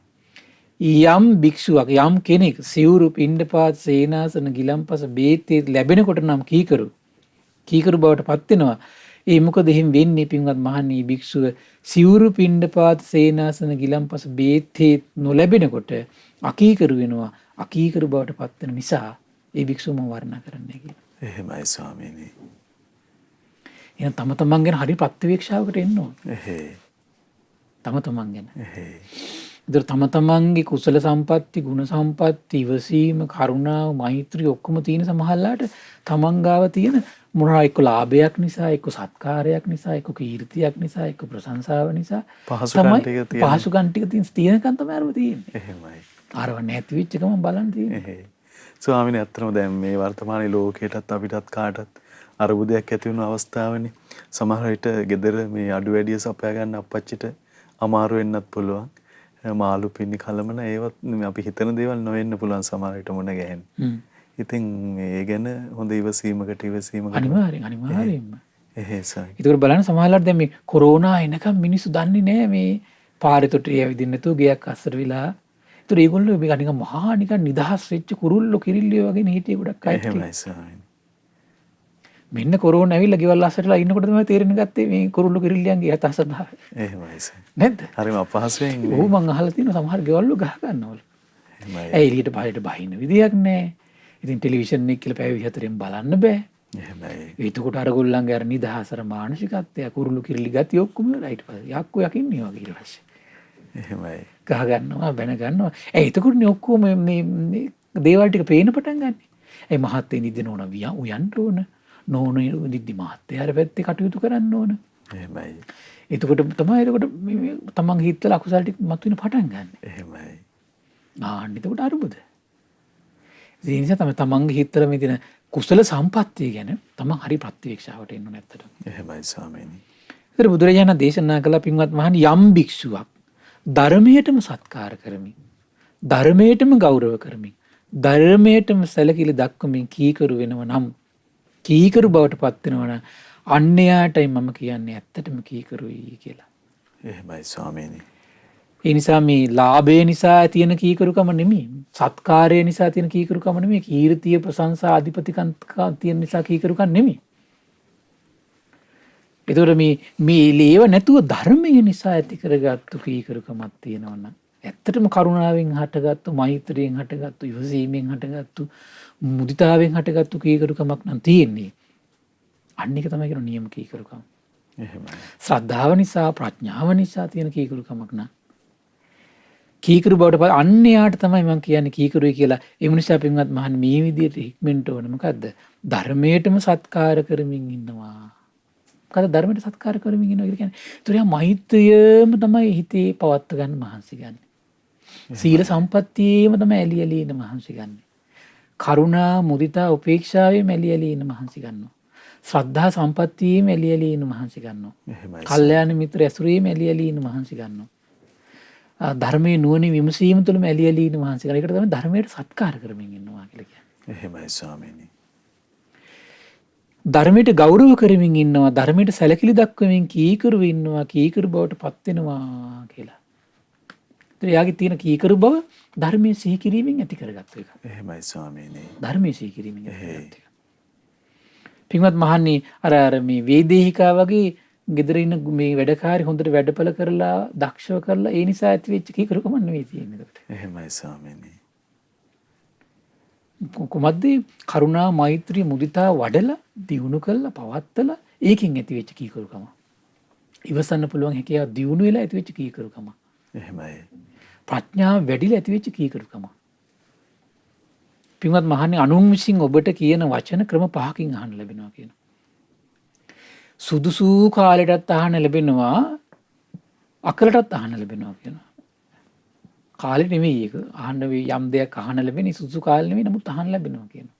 යම් භික්ෂුවක් යම් කෙනෙක් සිවුරු පිණ්ඩපාත සේනාසන ගිලම්පස බේතේ ලැබෙනකොට නම් කීකරු බවට පත් වෙනවා. ඒ මොකද එහෙම වෙන්නේ පින්වත් මහණී භික්ෂුව සිවුරු පිණ්ඩපාත සේනාසන ගිලම්පස බේතේ නොලැබෙනකොට අකීකරු වෙනවා. අකීකරු බවට පත් වෙන නිසා ඒ භික්ෂුවම වර්ණනා කරන්නේ කියලා. එහෙමයි ස්වාමීනි. එහෙනම් තම තමන් ගැන හරි ප්‍රත්‍යවේක්ෂාවකට එන්න ඕන. එහෙයි. තම තමන් ගැන. එහෙයි. ඒතර තම තමන්ගේ කුසල සම්පatti, ගුණ සම්පatti, ඉවසීම, කරුණාව, මෛත්‍රිය ඔක්කොම තියෙන සමහරලාට තමන් ගාව තියෙන මොනවා එක්ක ලාභයක් නිසා, එක්ක සත්කාරයක් නිසා, එක්ක කීර්තියක් නිසා, එක්ක ප්‍රශංසාව නිසා පහසුකම් ටික තියෙනකන් තමයි අරව තියෙන්නේ. එහෙමයි. අරව නැති වෙච්ච ගමන් බලන් තියෙන්නේ. එහෙයි. ස්වාමීනි ඇත්තටම දැන් මේ වර්තමානයේ ලෝකයටත් අපිටත් කාටත් අරුබුදයක් ඇති වෙන අවස්ථාවනේ. සමහර විට gedara මේ අඩු වැඩිය සපයා ගන්න අපච්චිට අමාරු වෙන්නත් පුළුවන්. මාළු පින්නි කලමන ඒවත් අපි හිතන දේවල් නොවෙන්න පුළුවන් සමහර විට මුණ ගැහෙන්නේ. ඉතින් ඒ ගැන හොඳ ඉවසීමකට අනිවාර්යෙන්ම. එහෙසයි. ඒකට බලන්න සමහරවිට දැන් මේ කොරෝනා එනකම් මිනිස්සු දන්නේ නැහැ මේ පාරේ තොටිය ඇවිදින්න නැතුව ගයක් අස්සර වෙලා. ඒතර ඒගොල්ලෝ මේක නිකන් මහා නිකන් නිදහස් වෙච්ච කුරුල්ලෝ කිරිල්ලියෝ වගේ හිටියේ ගොඩක් අය. එහෙමයි ස්වාමීනි. මෙන්න කොරෝනා ඇවිල්ලා ගෙවල් අස්සරලා ඉන්නකොට තමයි තේරෙන්න ගත්තේ මේ කුරුල්ලෝ කිරිල්ලියන්ගේ යථාර්ථ භාවය. එහෙමයි සර්. නැද්ද? හරිම අපහසුයෙන්. ඔව් මං අහලා තියෙනවා සමහර ගෙවල් වල ගහ ගන්නවලු. එහෙමයි. ඒ එළියට පහයට බහින්න විදියක් නැහැ. ඉතින් ටෙලිවිෂන් එක කියලා පැය 24න් බලන්න බෑ. එහෙමයි. එතකොට අර ගොල්ලන්ගේ අර නිදහසර මානසිකත්වය කුරුළු කිරිලි ගතිය ඔක්කොම ඊට පස්සේ යක්කෝ යකින්නේ වගේ ඊට පස්සේ. එහෙමයි. ගහ ගන්නවා බැන ගන්නවා. එතකොටනේ ඔක්කොම මේ දේවල් ටික පේන්න පටන් ගන්න. ඒ මහත්තයා නිදින ඕන උයන්න ඕන. නෝන නිදි මහත්තයා පැත්තේ කටයුතු කරන්න ඕන. එහෙමයි. එතකොට තමයි තමන්ගේ හිතවල අකුසල ටික මතුවෙන පටන් ගන්න. එහෙමයි. එතකොට අරුබුද. ඒ නිසා තමයි තමන්ගේ හිතවල මේ තියෙන කුසල සම්පත්තිය ගැන තමන් හරි ප්‍රතිවේක්ෂාවට එන්න ඕන ඇත්තට. එහෙමයි ස්වාමීනි. ඒතර බුදුරජාණන් දේශනා කළ පින්වත් මහණනි යම් භික්ෂුවක් ධර්මයටම සත්කාර කරමින් ධර්මයටම ගෞරව කරමින් ධර්මයටම සැලකිලි දක්වමින් කීකරු වෙනවා නම් කීකරු බවට පත් වෙනවා නම් අන්‍යයාටයි මම කියන්නේ ඇත්තටම කීකරුයි කියලා. එහෙමයි ස්වාමීනි. ඒ නිසා මේ ලාභය නිසා තියෙන කීකරුකම නෙමෙයි, සත්කාරය නිසා තියෙන කීකරුකම නෙමෙයි, කීර්තිය ප්‍රශංසා අධිපතිකම් තියෙන නිසා කීකරුකම් නෙමෙයි. ඒතකොට මේ ලේව නැතුව ධර්මය නිසා ඇති කරගත්තු කීකරුකමක් තියෙනවනම් ඇත්තටම කරුණාවෙන් හටගත්තු, මෛත්‍රියෙන් හටගත්තු, ඉවසීමෙන් හටගත්තු, මුදිතාවෙන් හටගත්තු කීකරුකමක් නම් තියෙන්නේ. අන්න එක තමයි කියන නියම කීකරුකම. එහෙමයි. ශ්‍රද්ධාව නිසා, ප්‍රඥාව නිසා තියෙන කීකරුකමක් නම් කීකරු බවට පත් අන්‍යයාට තමයි මම කියන්නේ කීකරුයි කියලා. ඒ නිසා පින්වත් මහන් මේ විදිහට හික්මෙන්ට ඕන මොකද්ද? ධර්මයටම සත්කාර කරමින් ඉන්නවා. මොකද ධර්මයට සත්කාර කරමින් ඉන්නවා කියන්නේ. ඒතර යා මෛත්‍රියම තමයි හිතේ පවත්ත ගන්න මහන්සි ගන්න. සීල සම්පත්තියේම තමයි ඇලි ඇලි ඉන්න මහන්සි ගන්න. කරුණා, මුදිතා, උපේක්ෂාවේ ඇලි ඇලි ඉන්න මහන්සි ගන්නවා. ශ්‍රද්ධා සම්පත්තියේම ඇලි ඇලි ඉන්න මහන්සි ගන්නවා. එහෙමයි. කල්යාණ මිත්‍ර ඇසුරේම ඇලි ඇලි ඉන්න මහන්සි ගන්නවා. ධර්මයේ නුවණින් විමසීම තුළම ඇලි ඇලි ඉන්න මහන්සි ගන්නවා. ඒකට තමයි ධර්මයට සත්කාර කරමින් ඉන්නවා කියලා කියන්නේ. එහෙමයි ස්වාමීනි. ධර්මයට ගෞරව කරමින් ඉන්නවා, ධර්මයට සැලකිලි දක්වමින් කීකරු ඉන්නවා, කීකරු බවට පත් වෙනවා කියලා. ඒත් යාගේ තියෙන කීකරු බව ධර්මයේ සිහි කිරීමෙන් ඇති කරගත්ත එක. එහෙමයි ස්වාමීනි. ධර්මයේ සිහි කිරීමෙන් ඇති කරගත්ත එක. පින්වත් මහන්නේ අර මේ වේදේහිකා වගේ ගෙදර ඉන්න මේ වැඩකාරි හොඳට වැඩපල කරලා දක්ෂව කරලා ඒ නිසා ඇති වෙච්ච කීකරුකම නෙවෙයි තියෙන්නේ ඒකට. එහෙමයි ස්වාමීනි. කොහොමද කරුණා, මෛත්‍රිය, මුදිතා වඩලා දියුණු කළා පවත්තලා ඒකෙන් ඇති වෙච්ච කීකරුකම. ඉවසන්න පුළුවන් හැකියාව දියුණු වෙලා ඇති වෙච්ච කීකරුකම. එහෙමයි. ප්‍රඥාව වැඩිලා ඇති වෙච්ච කීකරුකම. පින්වත් මහන්නේ අනුන් විසින් ඔබට කියන වචන ක්‍රම 5කින් අහන්න ලැබෙනවා කියන. සුදුසු කාලයටත් අහන්න ලැබෙනවා, අකලටත් අහන්න ලැබෙනවා කියනවා. කාලෙ නෙමෙයි ඒක. අහන්න යම් දෙයක් අහන්න ලැබෙන්නේ සුදුසු කාලෙ නෙමෙයි, නමුත් අහන්න ලැබෙනවා කියනවා.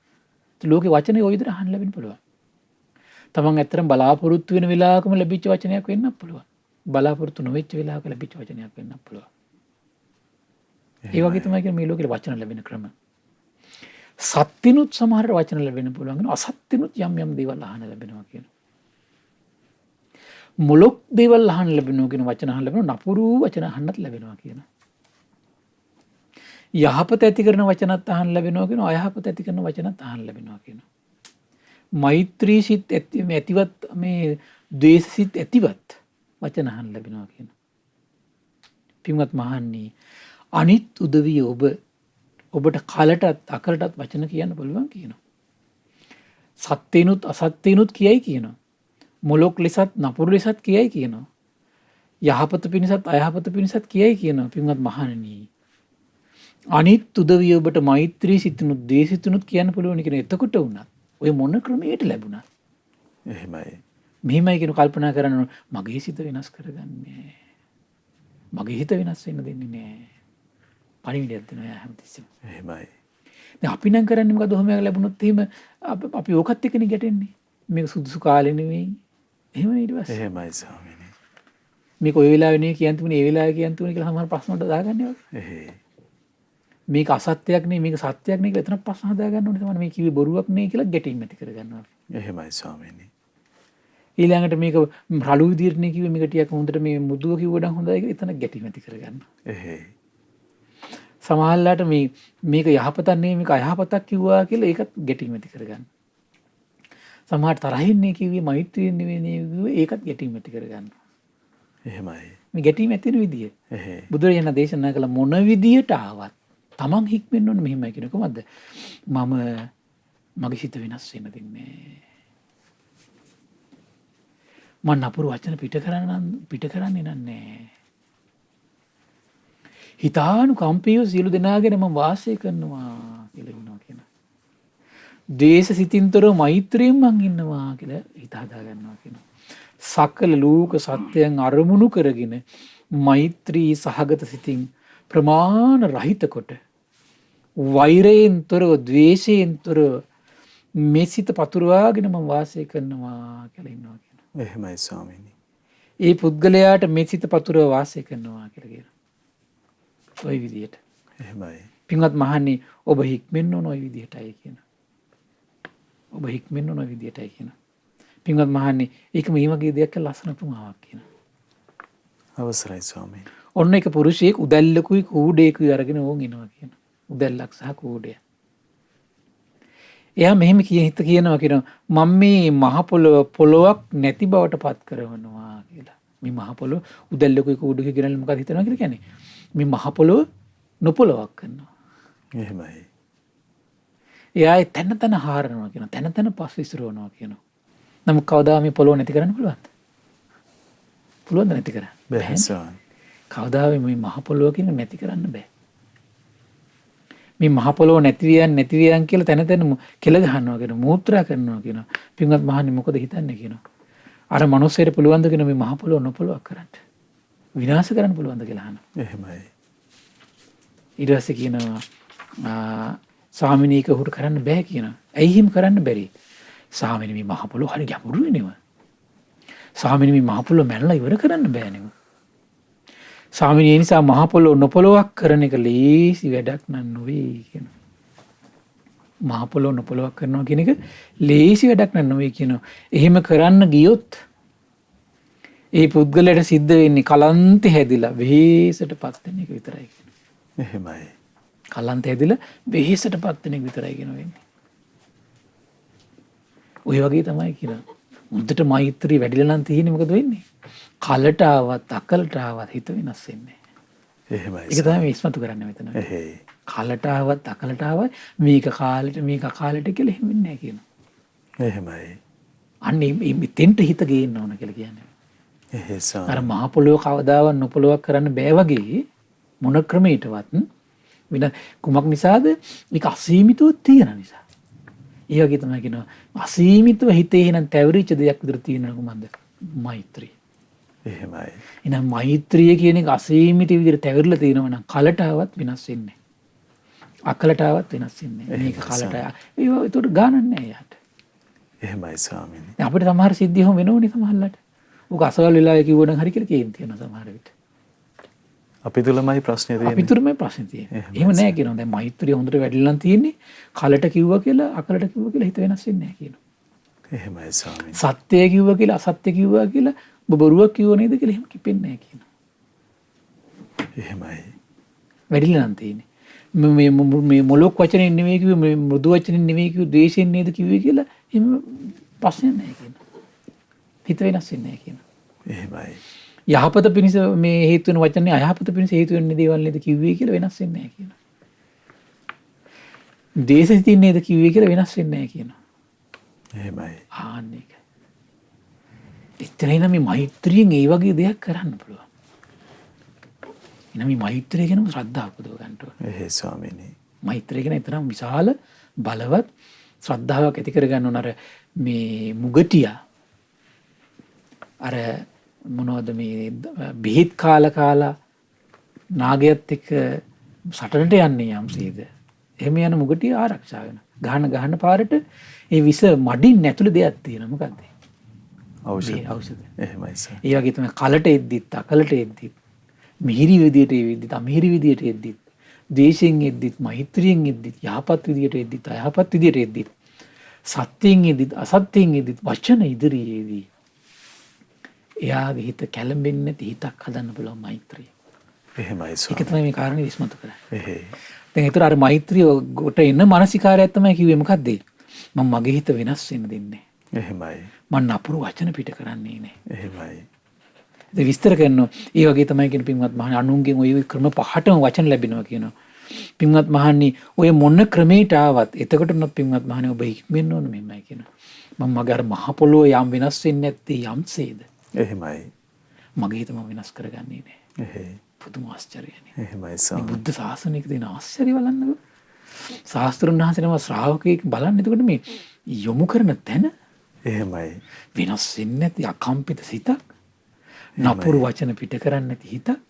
ඒ ලෝකේ වචනේ ওই විදිහට අහන්න ලැබෙන්න පුළුවන්. තමන් ඇත්තටම බලාපොරොත්තු වෙන වෙලාවකම ලැබිච්ච වචනයක් වෙන්නත් පුළුවන්. බලාපොරොත්තු නොවෙච්ච වෙලාවක ලැබිච්ච වචනයක් වෙන්නත් පුළුවන්. ඒ වගේ තමයි කියන්නේ මේ ලෝකේ වචන ලැබෙන ක්‍රම. සත්‍යිනුත් සමහර වචන ලැබෙන්න පුළුවන්. අසත්‍යිනුත් යම් යම් දේවල් අහන්න ලැබෙනවා කියනවා. මොලොක් දේවල් අහන්න ලැබෙනවා කියන වචන අහන්න ලැබෙනවා, නපුරු වචන අහන්නත් ලැබෙනවා කියනවා. යහපත ඇති කරන වචනත් අහන්න ලැබෙනවා කියනවා, අයහපත ඇති කරන වචනත් අහන්න ලැබෙනවා කියනවා. මෛත්‍රී සිත් ඇතිවත් මේ ද්වේෂ සිත් ඇතිවත් වචන අහන්න ලැබෙනවා කියනවා. පින්වත් මහන්නේ, අනිත් උදවිය ඔබට කලටත් අකලටත් වචන කියන්න පුළුවන් කියනවා. සත්‍යනුත් අසත්‍යනුත් කියයි කියනවා. මොලොක් ලෙසත් නපුරු ලෙසත් කියයි කියනවා. යහපත පිණිසත් අයහපත පිණිසත් කියයි කියනවා. පින්වත් මහණෙනි, අනිත් උදවිය ඔබට මෛත්‍රී සිතිනුත් දේශිතිනුත් කියන්න පුළුවන් කියන. එතකොට වුණත් ඔය මොන ක්‍රමයකට ලැබුණා? එහෙමයි. මෙහිමයි කියන කල්පනා කරන්න. මගේ සිත වෙනස් කරගන්නේ, මගේ හිත වෙනස් වෙන්න දෙන්නේ නැහැ. පණිවිඩයක් දෙනවා හැමතිස්සෙම. එහෙමයි. දැන් අපි නම් කරන්නේ මොකද? ඔහොම ලැබුණොත් එහෙම අපි ඕකත් එක්කනේ ගැටෙන්නේ. මේක සුදුසු කාලේ නෙවෙයි. එහෙම ඊට පස්සේ. එහෙමයි ස්වාමීනි. මේක ඔය වෙලාවේ නෙවෙයි කියන්න තුනේ, ඒ වෙලාවේ කියන්න තුනේ කියලා සමහර ප්‍රශ්න වලට දාගන්නේ වගේ. එහෙයි. මේක අසත්‍යයක් නෙවෙයි, මේක සත්‍යයක් නෙවෙයි කියලා එතන ප්‍රශ්න හදාගන්න ඕනේ තමයි. මේ කිව්වේ බොරුවක් නෙවෙයි කියලා ගැටීම් ඇති කරගන්නවා. එහෙමයි ස්වාමීනි. ඊළඟට මේක රළු විදියට නේ කිව්වේ, මේක ටිකක් හොඳට මේ මුදුව කිව්වනම් හොඳයි කියලා එතන ගැටීම් ඇති කරගන්නවා. එහෙයි. සමහරලාට මේක යහපතක් නෙවෙයි, මේක අයහපතක් කිව්වා කියලා ඒකත් ගැටීම් ඇති කරගන්නවා. සමහර තරහින් නේ කිව්වේ, මෛත්‍රියෙන් නෙවෙයි නේ කිව්වේ, ඒකත් ගැටීම් ඇති කරගන්නවා. එහෙමයි. මේ ගැටීම් ඇති වෙන විදිය එහෙයි. බුදුරජාණන් දේශනා කළ මොන විදියට ආවත් තමන් හික්මෙන්න ඕනේ. මෙහෙමයි කියන කොහොමද? මම මගේ හිත වෙනස් වෙන්න දෙන්නේ නැහැ. මම නපුරු වචන පිට කරන්නේ නැහැ. හිතානුකම්පීව සියලු දෙනාගෙන මම වාසය කරනවා කියලා ඉන්නවා කියන. ද්වේෂ සිතින්තරව මෛත්‍රියෙන් මං ඉන්නවා කියලා හිත හදා ගන්නවා කියන. සකල ලෝක සත්‍යයන් අරමුණු කරගෙන මෛත්‍රී සහගත සිතින් ප්‍රමාණ රහිත කොට වෛරයෙන් තොරව ද්වේෂයෙන් තොරව මේ සිත පතුරවාගෙන මම වාසය කරනවා කියලා ඉන්නවා කියන. එහෙමයි ස්වාමීනි. ඒ පුද්ගලයාට මේ සිත පතුරව වාසය කරනවා කියලා කියනවා. ඔය විදියට. එහෙමයි. පින්වත් මහන්නේ, ඔබ හික්මෙන්න ඕන ඔය විදියටයි කියන. ඔබ හික්මෙන්න ඕන ඔය විදියටයි කියන. පින්වත් මහන්නේ, ඒක මේ වගේ දෙයක් කියලා ලස්සන උපමාවක් කියන. අවසරයි ස්වාමීනි. ඔන්න එක පුරුෂයෙක් උදැල්ලකුයි කූඩේකුයි අරගෙන ඕන් එනවා කියන. උදැල්ලක් සහ කූඩය. එයා මෙහෙම කියනවා මම මේ මහ පොළොවක් නැති බවට පත් කරනවා කියලා. මේ මහ පොළොව උදැල්ලකුයි කූඩේකුයි කියලා මොකද හිතනවා කියලා කියන්නේ? මේ මහ පොළොව නොපොළොවක් කරනවා. එහෙමයි. එයා තැන හාරනවා කියනවා. තැන පස් විසිරවනවා කියනවා. නමුත් කවදා මේ පොළොව නැති කරන්න පුළුවන්ද? පුළුවන්ද නැති කරන්න? බැහැ ස්වාමීනි. කවදා මේ මහ පොළොව කියන නැති කරන්න බෑ. මේ මහ පොළොව නැති වියන් කියලා තැන කෙල ගහනවා කියනවා, මූත්‍රා කරනවා කියනවා. පින්වත් මහන්නේ මොකද හිතන්නේ කියනවා. අර මිනිස්සෙට පුළුවන්ද කියන මේ මහ පොළොව නොපොළොවක් කරන්න? විනාශ කරන්න පුළුවන්ද කියලා අහනවා. එහෙමයි. ඊට පස්සේ කියනවා ස්වාමීනි ඒක උහුට කරන්න බෑ කියනවා. ඇයි එහෙම කරන්න බැරි? ස්වාමීනි මේ මහ පොළොව හරි ගැඹුරුයි නෙව. ස්වාමීනි මේ මහ පොළොව මැනලා ඉවර කරන්න බෑ නෙව. ස්වාමීනි ඒ නිසා මහ පොළොව නොපොළොවක් කරන එක ලේසි වැඩක් නන් නොවේ කියනවා. මහ පොළොව නොපොළොවක් කරනවා කියන එක ලේසි වැඩක් නන් නොවේ කියනවා. එහෙම කරන්න ගියොත් ඒ පුද්ගලයාට සිද්ධ වෙන්නේ කලන්තේ හැදිලා වෙහෙසටපත් වෙන එක විතරයි කියනවා. එහෙමයි. කලන්තේ හැදිලා වෙහෙසටපත් වෙන එක විතරයි කියනවා වෙන්නේ. ඔය වගේ තමයි කියනවා. මුද්දට මෛත්‍රී වැඩිලා නම් තියෙන්නේ මොකද වෙන්නේ? කලට ආවත් අකලට ආවත් හිත වෙනස් වෙන්නේ. එහෙමයි. ඒක තමයි මේ ඉස්මතු කරන්නේ මෙතන. එහෙයි. කලට ආවත් අකලට ආවත් මේක කාලෙට මේක අකාලෙට කියලා එහෙම වෙන්නේ නැහැ කියනවා. එහෙමයි. අන්න මෙතෙන්ට හිත ගේන්න ඕන කියලා කියන්නේ. එහෙයි අර ස්වාමීනි. මහ පොළොව කවදාවත් නොපොළොවක් කරන්න බෑ වගේ මොන ක්‍රමයකටවත් වෙන කුමක් නිසාද? මේක අසීමිතව තියෙන නිසා. ඒ වගේ තමයි කියනවා අසීමිතව හිතේ නම් තැවරිච්ච දෙයක් විතර තියෙනවා කොහොමද? මෛත්‍රිය. එහෙමයි. එහෙනම් මෛත්‍රිය කියන එක අසීමිත විදිහට තැවරිලා තියෙනවා නම් කලට ආවත් වෙනස් වෙන්නේ නැහැ. අකලට ආවත් වෙනස් වෙන්නේ නැහැ. මේක කලට ඒකට ගානක් නැහැ යාට. එහෙමයි ස්වාමීනි. දැන් අපිට සමහර සිද්ධි හැම වෙනවනේ සමහරලාට. උක අසවල් වෙලාවේ කිව්වනම් හරි කියලා කේන් තියෙනවා සමහර විට. අපි තුලමයි ප්‍රශ්නේ තියෙන්නේ. අපි තුරමයි ප්‍රශ්නේ තියෙන්නේ. එහෙම නැහැ කියනවා. දැන් මෛත්‍රිය හොඳට වැඩිලා නම් තියෙන්නේ කලට කිව්වා කියලා අකලට කිව්වා කියලා හිත වෙනස් වෙන්නේ නැහැ කියනවා. එහෙමයි ස්වාමීනි. සත්‍ය කිව්වා කියලා අසත්‍ය කිව්වා කියලා බොරුවක් කිව්ව නේද කියලා එහෙම කිපෙන්නේ නැහැ කියනවා. එහෙමයි. වැඩිලා නම් තියෙන්නේ. මේ මොලොක් වචනෙන් නෙමෙයි කිව්වේ මේ මෘදු වචනෙන් නෙමෙයි කිව්වේ ද්වේෂයෙන් නේද කිව්වේ කියලා එහෙම ප්‍රශ්නයක් නැහැ කියන. හිත වෙනස් වෙන්නේ නැහැ කියන. එහෙමයි. යහපත පිණිස මේ හේතු වෙන වචනේ අයහපත පිණිස හේතු වෙන දේවල් නේද කිව්වේ කියලා වෙනස් වෙන්නේ නැහැ කියන. දේශසිතින් නේද කිව්වේ කියලා වෙනස් වෙන්නේ නැහැ කියන. එහෙමයි. ආන්න ඒක. එතන මේ මෛත්‍රියෙන් ඒ වගේ දෙයක් කරන්න පුළුවන්. එනම් මේ මෛත්‍රිය ගැන ශ්‍රද්ධාව උපදව ගන්න ඕනේ. එහෙයි ස්වාමීනි. මෛත්‍රිය ගැන තරම් විශාල බලවත් ශ්‍රද්ධාවක් ඇති කර ගන්න ඕන. අර මේ මුගටියා අර මොනවද මේ බෙහෙත් කාලා නාගයත් එක්ක සටනට යන්නේ යම්සේද. එහෙම යන මුගටිය ආරක්ෂා වෙන. ගහන පාරට ඒ විස මඩින් ඇතුළේ දෙයක් තියෙනවා. මොකද්ද? ඖෂධ. එහෙමයි සර්. ඒ වගේ තමයි කලට එද්දිත් අකලට එද්දිත් මිහිරි විදියට එද්දිත් අමිහිරි විදියට එද්දිත් ද්වේෂයෙන් එද්දිත් මෛත්‍රියෙන් එද්දිත් යහපත් විදියට එද්දිත් අයහපත් විදියට එද්දිත් සත්‍යයෙන් එද්දිත් අසත්‍යයෙන් එද්දිත් වචන ඉදිරියේදී එයාගේ හිත කැළඹෙන්නේ නැති හිතක් හදන්න පුළුවන් මෛත්‍රිය. එහෙමයි සර්. ඒක තමයි මේ කාරණේ විශ්මතු කරන්නේ. එහෙයි. දැන් ඒතර අර මෛත්‍රිය කොට එන මානසිකාරයක් තමයි කිව්වේ මොකද්ද? මම මගේ හිත වෙනස් වෙන්න දෙන්නේ. එහෙමයි. මම නපුරු වචන පිට කරන්නේ නැහැ. එහෙමයි. ඒ විස්තර කරනවා. ඒ වගේ තමයි කියන පින්වත් මහණනි අනුන්ගෙන් ওই ක්‍රම පහටම වචන ලැබෙනවා කියනවා. පින්වත් මහණනි ඔය මොන ක්‍රමයට ආවත් එතකොට උනත් පින්වත් මහණනි ඔබ හික්මෙන්න ඕන මෙන්නයි කියනවා. මම මගේ අර මහ පොළොව යම් වෙනස් වෙන්නේ නැත්තේ යම්සේද? එහෙමයි. මගේ හිත මම වෙනස් කරගන්නේ නැහැ. එහෙයි. පුදුම ආශ්චර්යයනේ. එහෙමයි සර්. බුද්ධ ශාසනයක තියෙන ආශ්චර්ය බලන්නකෝ. ශාස්ත්‍රුන් වහන්සේනම ශ්‍රාවකෙක් බලන්න එතකොට මේ යොමු කරන තැන එහෙමයි. වෙනස් වෙන්නේ නැති අකම්පිත සිතක්. නපුරු වචන පිට කරන්නේ නැති හිතක්.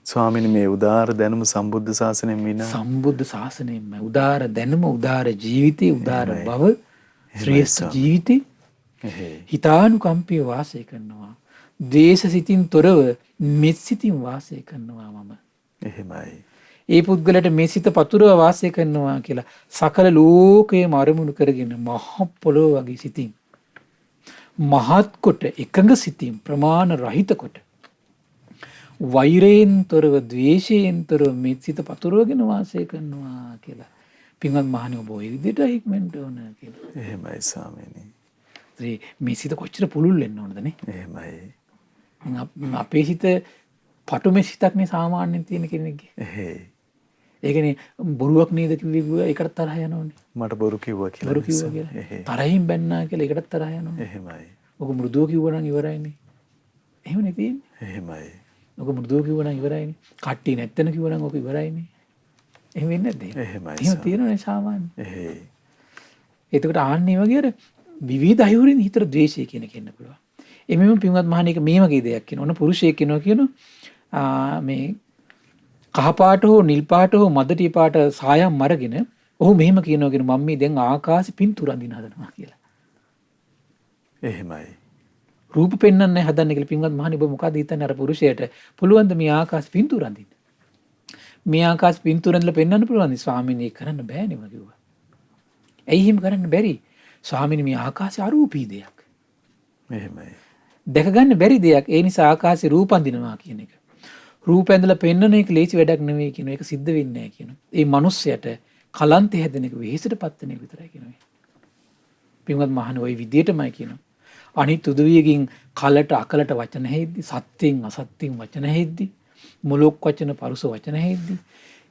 ස්වාමීනි මේ උදාාර දැනුම සම්බුද්ධ ශාසනයෙන් විනා සම්බුද්ධ ශාසනයෙන්ම උදාාර දැනුම උදාාර ජීවිතේ උදාාර බව ශ්‍රේෂ්ඨ ජීවිතේ එහෙයි. හිතානුකම්පිය වාසය කරනවා. ද්වේෂ සිතින් තොරව මෙත් සිතින් වාසය කරනවා මම. එහෙමයි. ඒ පුද්ගලට මේ සිත පතුරව වාසය කරනවා කියලා සකල ලෝකයේම අරමුණු කරගෙන මහ පොළොව වගේ සිතින් මහත් කොට එකඟ සිතින් ප්‍රමාණ රහිත කොට වෛරයෙන් තොරව ද්වේෂයෙන් තොරව මේ සිත පතුරවගෙන වාසය කරනවා කියලා පින්වත් මහණනි ඔබ ওই විදිහට හික්මෙන්න ඕන කියලා. එහෙමයි ස්වාමීනි. මේ සිත කොච්චර පුළුල් වෙන්න ඕනද නේ? එහෙමයි. අපේ හිත පටුමේ සිතක් නේ සාමාන්‍යයෙන් තියෙන කෙනෙක්ගේ. එහෙයි. ඒකනේ බොරුවක් නේද කිව්වේ ඒකට තරහ යනවනේ. මට බොරු කිව්වා කියලා. බොරු කිව්වා කියලා. එහෙයි. තරහින් බැන්නා කියලා ඒකට තරහ යනවනේ. එහෙමයි. ඔක මෘදුව කිව්වා නම් ඉවරයිනේ. එහෙමනේ තියෙන්නේ. එහෙමයි. ඔක මෘදුව කිව්වා නම් ඉවරයිනේ. කට්ටිය නැත්තන කිව්වා නම් ඔක ඉවරයිනේ. එහෙම වෙන්නේ නැද්ද? එහෙමයි. එහෙම තියෙනවනේ සාමාන්‍ය. එහෙයි. එතකොට ආන්නේ වගේ අර විවිධ අයුරින් හිතට ද්වේෂය කියන එක එන්න පුළුවන්. එමෙම පින්වත් මහණේක මේ වගේ දෙයක් කියනවා. ඔන්න පුරුෂයෙක් කියනවා මේ කහපාට හෝ නිල් පාට හෝ මදටි පාට සායම් අරගෙන ඔහු මෙහෙම කියනවා කියන මම මේ දැන් ආකාශෙ පින්තූර අඳින්න හදනවා කියලා. එහෙමයි. රූප පෙන්වන්නේ හදන්නේ කියලා පින්වත් මහණේ ඔබ මොකද හිතන්නේ අර පුරුෂයාට පුළුවන් ද මේ ආකාශ පින්තූර අඳින්න? මේ ආකාශ පින්තූර අඳලා පෙන්වන්න පුළුවන්ද? ස්වාමීනි ඒක කරන්න බෑනේ මම කිව්වා. ඇයි එහෙම කරන්න බැරි? ස්වාමීනි මේ ආකාශය අරූපී දෙයක්. එහෙමයි. දැක ගන්න බැරි දෙයක්. ඒ නිසා ආකාශේ රූප අඳිනවා කියන එක. රූප ඇඳලා පෙන්වන එක ලේසි වැඩක් නෙවෙයි කියනවා. ඒක සිද්ධ වෙන්නේ නැහැ කියනවා. ඒ මිනිස්සයාට කලන්තය හැදෙන එක වෙහෙසටපත් වෙන එක විතරයි කියනවා. පින්වත් මහණ ওই විදියටමයි කියනවා. අනිත් උදවියකින් කලට අකලට වචන හෙද්දි සත්‍යයෙන් අසත්‍යයෙන් වචන හෙද්දි මොලොක් වචන පරුස වචන හෙද්දි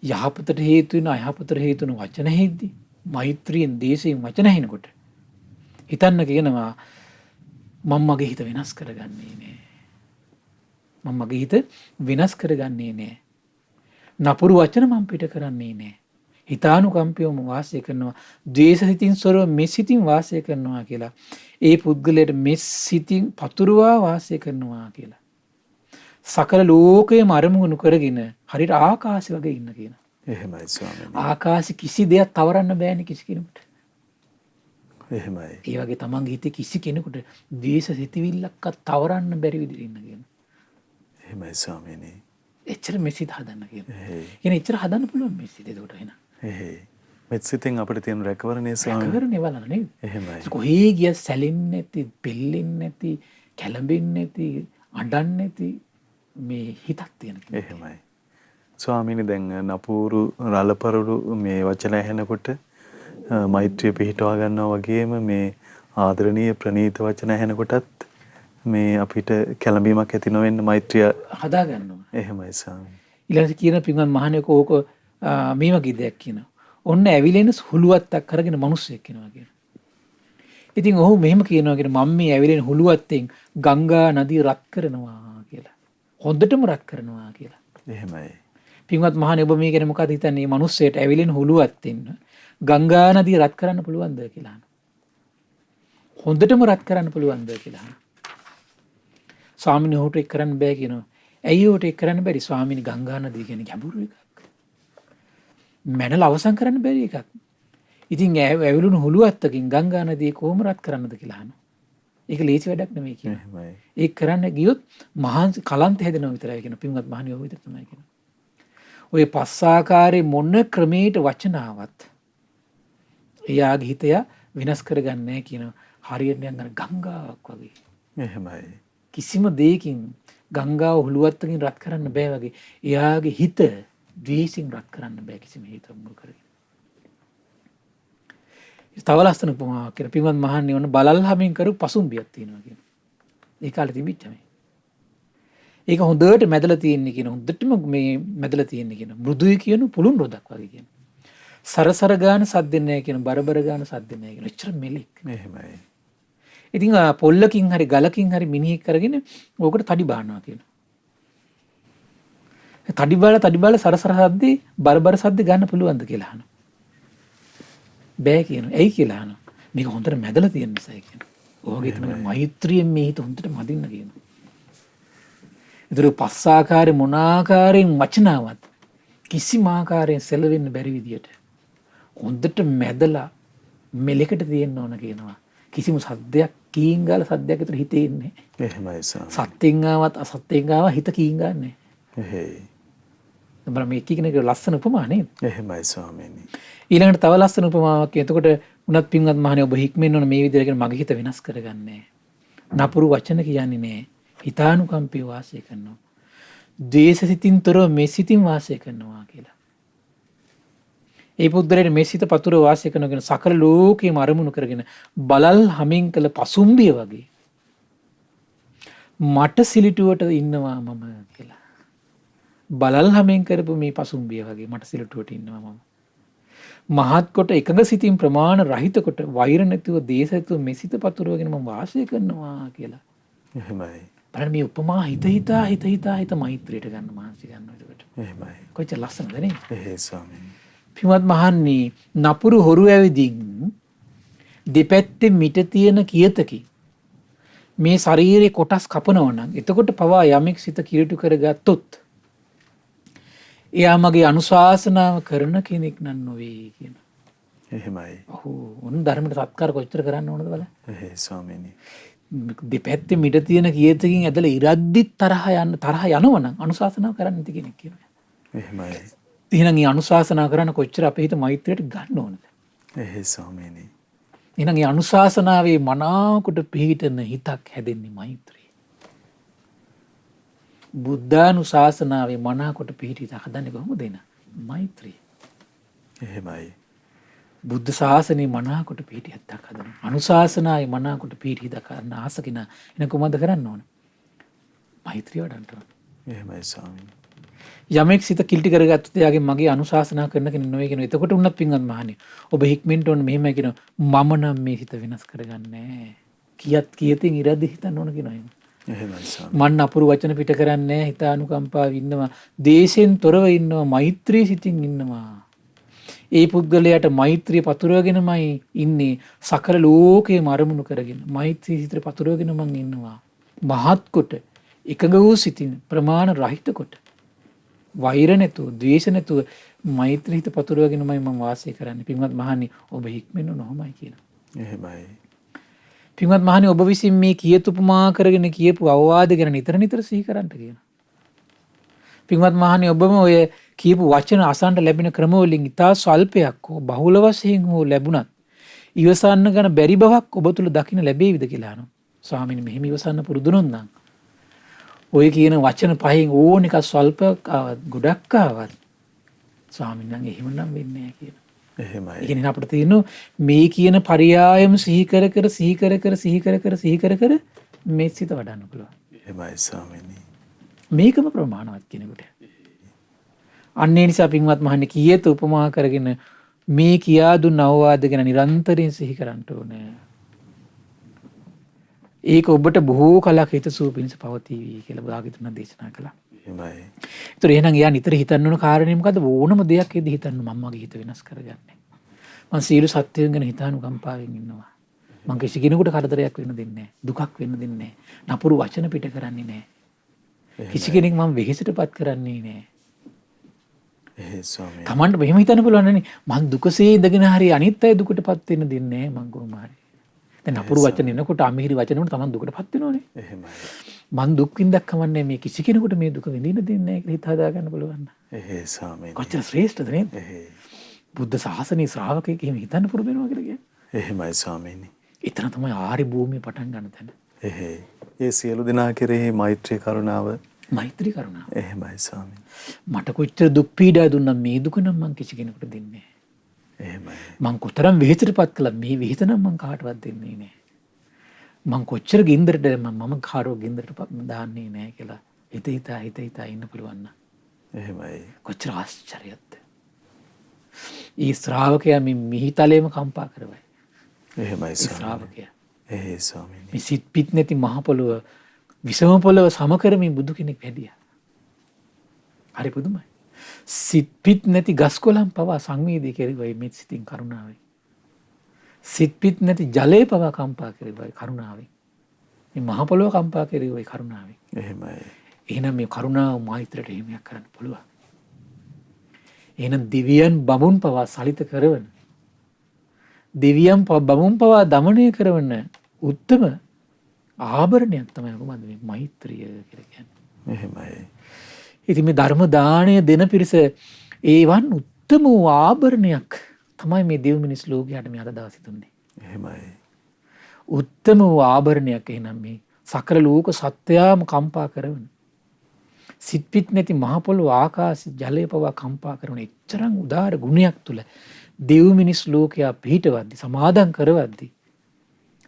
යහපතට හේතු වෙන අයහපතට හේතු වෙන වචන හෙද්දි මෛත්‍රියෙන් දේශයෙන් වචන හෙනකොට හිතන්න කියනවා මම මගේ හිත වෙනස් කරගන්නේ නෑ. මම මගේ හිත වෙනස් කරගන්නේ නෑ. නපුරු වචන මම පිට කරන්නේ නෑ. හිතානුකම්පියවම වාසය කරනවා. ද්වේෂ සිතින් සොරව මෙත් සිතින් වාසය කරනවා කියලා. ඒ පුද්ගලයාට මෙත් සිතින් පතුරවා වාසය කරනවා කියලා. සකල ලෝකයේම අරමුණු කරගෙන හරියට ආකාශය වගේ ඉන්න කියන. එහෙමයි ස්වාමීනි. ආකාශ කිසි දෙයක් තවරන්න බෑනේ කිසි කෙනෙකුට. එහෙමයි. ඒ වගේ තමන්ගේ හිතේ කිසි කෙනෙකුට ද්වේෂ සිතිවිල්ලක්වත් තවරන්න බැරි විදිහට ඉන්න කියන. එහෙමයි ස්වාමීනි. එච්චර මෙසිත හදන්න කියන. එහෙයි. කියන එච්චර හදන්න පුළුවන් මෙසිත ඒකට එන. එහෙයි. මෙත් සිතෙන් අපිට තියෙන රැකවරණය ස්වාමීනි. රැකවරණය බලන්න නේද? එහෙමයි. කොහේ ගිය සැලෙන්නේ නැති, පෙල්ලෙන්නේ නැති, කැළඹෙන්නේ නැති, අඬන්නේ නැති මේ හිතක් තියෙන කෙනෙක්. එහෙමයි. ස්වාමීනි දැන් නපුරු රළපරළු මේ වචන ඇහෙනකොට මෛත්‍රිය පිහිටවා ගන්නවා වගේම මේ ආදරණීය ප්‍රණීත වචන ඇහෙනකොටත් මේ අපිට කැළඹීමක් ඇති නොවෙන්න මෛත්‍රිය හදා ගන්නවා. එහෙමයි ස්වාමීනි. ඊළඟට කියන පින්වත් මහණෙක් ඕක මේ වගේ දෙයක් කියනවා. ඔන්න ඇවිලෙන හුලුවත්තක් අරගෙන මිනිස්සෙක් කියනවා කියන. ඉතින් ඔහු මෙහෙම කියනවා කියන මම මේ ඇවිලෙන හුලුවත්තෙන් ගංගා නදිය රත් කරනවා කියලා. හොඳටම රත් කරනවා කියලා. එහෙමයි. පින්වත් මහණේ ඔබ මේ ගැන මොකද හිතන්නේ? මේ මිනිස්සෙට ඇවිලෙන හුලුවත්තෙන් ගංගා නදිය රත් කරන්න පුළුවන්ද කියලා අහනවා. හොඳටම රත් කරන්න පුළුවන්ද කියලා අහනවා. ස්වාමීන් වහන්සේ ඒක කරන්න බෑ කියනවා. ඇයි ඒක කරන්න බැරි? ස්වාමීන් ගංගා නදිය කියන්නේ ගැඹුරු එකක්. මැනලා අවසන් කරන්න බැරි එකක්. ඉතින් ඇවිලුණු හුලුවත්තකින් ගංගා නදිය කොහොම රත් කරන්නද කියලා අහනවා. ඒක ලේසි වැඩක් නෙමෙයි කියනවා. ඒක කරන්න ගියොත් මහාන්සි කලන්ත හැදෙනවා විතරයි කියන පින්වත් මහණියෝ ඔය විතර තමයි කියනවා. ඔය පස්සාකාරයේ මොන ක්‍රමයකට වචනාවත් එයාගේ හිතය විනාශ කරගන්නේ නැහැ කියනවා. හරියට නිකන් ගංගාවක් වගේ. එහෙමයි. කිසිම දෙයකින් ගංගාව හුලුවත්තකින් රත් කරන්න බෑ වගේ. එයාගේ හිත ද්වේෂයෙන් රත් කරන්න බෑ කිසිම හේතුවක් මුල් කරගෙන. තව ලස්සන උපමාවක් කියලා පින්වත් මහන්නේ ඔන්න බලල් හැමින් කරු පසුම්බියක් තියෙනවා කියන. ඒ කාලේ තිබිච්ච මේ. ඒක හොඳට මැදලා තියෙන්නේ කියන. හොඳටම මේ මැදලා තියෙන්නේ කියන. මෘදුයි කියන පුළුන් රොදක් වගේ කියන. සරසර ගාන සද්ද නැහැ කියන. බරබර ගාන සද්ද නැහැ කියන. එච්චර මෙලික්. එහෙමයි. ඉතින් පොල්ලකින් හරි ගලකින් හරි මිනිහෙක් කරගෙන ඕකට තඩි බානවා කියන. තඩි බාල සරසර සද්දේ බරබර සද්ද ගන්න පුළුවන්ද කියලා අහනවා. බෑ කියනවා. ඇයි කියලා අහනවා. මේක හොඳට මැදලා තියෙන නිසායි කියනවා. ඔහුගේ තමයි මෛත්‍රියෙන් මේ හිත හොඳට මදින්න කියනවා. ඒතර පස්සාකාරේ මොනාකාරයෙන් වචනාවත් කිසිම ආකාරයෙන් සෙලවෙන්න බැරි විදියට හොඳට මැදලා මෙලෙකට තියෙන්න ඕන කියනවා. කිසිම සද්දයක් කීන් ගාලා සද්දයක් විතර හිතේ ඉන්නේ. එහෙමයි ස්වාමී. සත්‍යෙන් ආවත් අසත්‍යෙන් ආව හිත කීන් ගන්නෑ. එහෙයි. බලන්න මේ කීකන එක ලස්සන උපමා නේද? එහෙමයි ස්වාමීනි. ඊළඟට තව ලස්සන උපමාවක්. එතකොට උනත් පින්වත් මහණේ ඔබ හික්මෙන්න ඕන මේ විදිහට කියන මගේ හිත වෙනස් කරගන්නේ. නපුරු වචන කියන්නේ නෑ. හිතානුකම්පිය වාසය කරනවා. ද්වේෂ සිතින් තොරව මේ සිතින් වාසය කරනවා කියලා. ඒ පුද්ගලයාට මේ සිත පතුර වාසය කරනගෙන සකල ලෝකේම අරමුණු කරගෙන බලල් හැමින් කළ පසුම්බිය වගේ මට සිලිටුවට ඉන්නවා මම කියලා. බලල් හැමින් කරපු මේ පසුම්බිය වගේ මට සිලිටුවට ඉන්නවා මම. මහත් කොට එකඟ සිතින් ප්‍රමාණ රහිත කොට වෛර නැතුව දේශ නැතුව මේ සිත පතුරවගෙන මම වාසය කරනවා කියලා. එහෙමයි. බලන්න මේ උපමා හිත මෛත්‍රියට ගන්න මහන්සි ගන්නවා එතකොට. එහෙමයි. කොච්චර ලස්සනද නේ? එහෙයි ස්වාමීනි. පින්වත් මහන්නේ නපුරු හොරු ඇවිදින් දෙපැත්තේ මිට තියෙන කියතකි මේ ශරීරේ කොටස් කපනවා නම් එතකොට පවා යමෙක් සිත කිලුට කරගත්තොත් එයා මගේ අනුශාසනාව කරන කෙනෙක් නන් නොවේ කියන. එහෙමයි. ඔව් උන් ධර්මයට සත්කාර කොච්චර කරන්න ඕනද බලන්න. එහෙයි ස්වාමීනි. දෙපැත්තේ මිට තියෙන කියතකින් ඇදලා ඉරද්දි තරහ යනවනම් අනුශාසනාව කරන්න නැති කෙනෙක් කියනවා. එහෙමයි. එහෙනම් මේ අනුශාසනා කරන්න කොච්චර අපේ හිත මෛත්‍රියට ගන්න ඕනද? එහෙයි ස්වාමීනි. එහෙනම් මේ අනුශාසනාවේ මනාවකට පිහිටන හිතක් හැදෙන්නේ මෛත්‍රිය. බුද්ධානුශාසනාවේ මනාවකට පිහිටි හිත හදන්නේ කොහොමද එන? මෛත්‍රිය. එහෙමයි. බුද්ධ ශාසනයේ මනාවකට පිහිටි හිතක් හදන්න. අනුශාසනාවේ මනාවකට පිහිටි හිතක් ගන්න ආසකින එන කොහොමද කරන්න ඕන? මෛත්‍රිය වඩන්න ඕන. එහෙමයි ස්වාමීනි. යමෙක් සිත කිල්ටි කරගත්තොත් එයාගේ මගේ අනුශාසනා කරන කෙනෙක් නෙවෙයි කියනවා. එතකොට උන්නත් පින්වත් මහණේ ඔබ හික්මෙන්ට ඕන මෙහෙමයි කියනවා. මම නම් මේ හිත වෙනස් කරගන්නේ නැහැ. කියතින් ඉරද්දි හිතන්න ඕන කියනවා. එහෙමයි ස්වාමීනි. මන් අපුරු වචන පිට කරන්නේ නැහැ. හිතානුකම්පාව ඉන්නවා. දේශෙන් තොරව ඉන්නවා. මෛත්‍රී සිතින් ඉන්නවා. ඒ පුද්ගලයාට මෛත්‍රිය පතුරවගෙනමයි ඉන්නේ. සකල ලෝකේම අරමුණු කරගෙන මෛත්‍රී සිතට පතුරවගෙන මං ඉන්නවා. මහත් කොට එකඟ වූ සිතින් ප්‍රමාණ රහිත කොට වෛර නැතුව, ද්වේෂ නැතුව මෛත්‍රී හිත පතුරවගෙනමයි මම වාසය කරන්නේ. පින්වත් මහණනි ඔබ හික්මෙන්න නොමයි කියනවා. එහෙමයි. පින්වත් මහණනි ඔබ විසින් මේ කියතු උපමා කරගෙන කියපු අවවාද ගැන නිතර සිහි කරන්න කියනවා. පින්වත් මහණනි ඔබම ඔය කියපු වචන අසන්න ලැබෙන ක්‍රම වලින් ඉතා ස්වල්පයක් හෝ බහුල වශයෙන් හෝ ලැබුණත් ඉවසන්න ගන්න බැරි බවක් ඔබ තුල දකින්න ලැබෙයිද කියලා අහනවා. ස්වාමීනි මෙහෙම ඉවසන්න පුරුදු නොනම් ඔය කියන වචන පහෙන් ඕන එක ස්වල්ප ගොඩක් ආවත් ස්වාමීන් වහන්සේ එහෙම නම් වෙන්නේ නැහැ කියන. එහෙමයි. ඒ කියන්නේ අපිට තියෙන මේ කියන පරයායම සිහි කර මේ සිත වඩන්න පුළුවන්. එහෙමයි ස්වාමීනි. මේකම ප්‍රමාණවත් කෙනෙකුට. අන්න ඒ නිසා පින්වත් මහන්නේ කීයත උපමා කරගෙන මේ කියා දුන්න අවවාද ගැන නිරන්තරයෙන් සිහි කරන්න ඕනේ. ඒක ඔබට බොහෝ කලක් හිතසුව පිණිස පවතිවි කියලා භාග්‍යවතුන් දේශනා කළා. එහෙමයි. ඒතර එහෙනම් එයා නිතර හිතන්න ඕන කාරණේ මොකද්ද? ඕනම දෙයක් එද්දි හිතන්න මම මගේ හිත වෙනස් කරගන්නේ. මං සියලු සත්‍යයන් ගැන හිතානුකම්පාවෙන් ඉන්නවා. මං කිසි කෙනෙකුට කරදරයක් වෙන්න දෙන්නේ නැහැ. දුකක් වෙන්න දෙන්නේ නැහැ. නපුරු වචන පිට කරන්නේ නැහැ. කිසි කෙනෙක් මම වෙහෙසටපත් කරන්නේ නැහැ. ස්වාමීනි. තමන්ට මෙහෙම හිතන්න පුළුවන් නේ. මං දුකසේ ඉඳගෙන හරි අනිත් අය දුකටපත් වෙන්න දෙන්නේ නැහැ මං කොහොම හරි. දැන් නපුරු වචන එනකොට අමිහිරි වචන වලට තමන් දුකටපත් වෙනවනේ. එහෙමයි. මං දුක් විඳක් කමන්නේ මේ කිසි කෙනෙකුට මේ දුක විඳින්න දෙන්නේ නැහැ කියලා හිත හදා ගන්න පුළුවන්. ස්වාමීනි. කොච්චර ශ්‍රේෂ්ඨද නේද? බුද්ධ ශාසනයේ ශ්‍රාවකයෙක් එහෙම හිතන්න පුරුදු වෙනවා කියලා කියන්නේ. එහෙමයි ස්වාමීනි. එතන තමයි ආරි භූමිය පටන් ගන්න තැන. ඒ සියලු දෙනා කෙරෙහි මෛත්‍රී කරුණාව. මෛත්‍රී කරුණාව. එහෙමයි ස්වාමීනි. මට කොච්චර දුක් පීඩා දුන්නා මේ දුක නම් මං කිසි කෙනෙකුට දෙන්නේ නැහැ. එහෙමයි. මං කොතරම් වෙහෙසටපත් කළා මේ වෙහෙස නම් මං කාටවත් දෙන්නේ නැහැ. මං කොච්චර ගින්දරට මම කාරෝ ගින්දරට දාන්නේ නැහැ කියලා හිත ඉන්න පුළුවන් නම්. එහෙමයි. කොච්චර ආශ්චර්යයක්ද. ඊ ශ්‍රාවකයා මේ මිහිතලේම කම්පා කරවයි. එහෙමයි ශ්‍රාවකයා. ස්වාමීනි. මේ සිත් පිට නැති මහ පොළොව විසම පොළොව සම කරමින් බුදු කෙනෙක් වැඩියා. හරි පුදුමයි. සිත් පිට නැති ගස් කොළන් පවා සංවේදී කෙරුවයි මේ සිතින් කරුණාවෙන්. සිත් පිට නැති ජලය පවා කම්පා කෙරුවයි කරුණාවෙන්. මේ මහ පොළොව කම්පා කෙරුවයි කරුණාවෙන්. එහෙමයි. එහෙනම් මේ කරුණාව මෛත්‍රියට හිමියක් කරන්න පුළුවන්. එහෙනම් දිව්‍යයන් බමුන් පවා සලිත කරවන දෙවියන් බමුන් පවා දමනය කරවන උත්තම ආභරණයක් තමයි කොහොමද මේ මෛත්‍රිය කියලා කියන්නේ. එහෙමයි. ඉතින් මේ ධර්ම දාණය දෙන පිරිස ඒවන් උත්තම වූ ආභරණයක් තමයි මේ දෙව් මිනිස් ලෝකයට මේ අද දවසේ දුන්නේ. එහෙමයි. උත්තම වූ ආභරණයක් එහෙනම් මේ සකල ලෝක සත්‍යයම කම්පා කරන සිත් පිට නැති මහ පොළොව ආකාශ ජලය පවා කම්පා කරන එච්චරම් උදාර ගුණයක් තුල දෙව් මිනිස් ලෝකයා පිහිටවද්දි සමාදම් කරවද්දි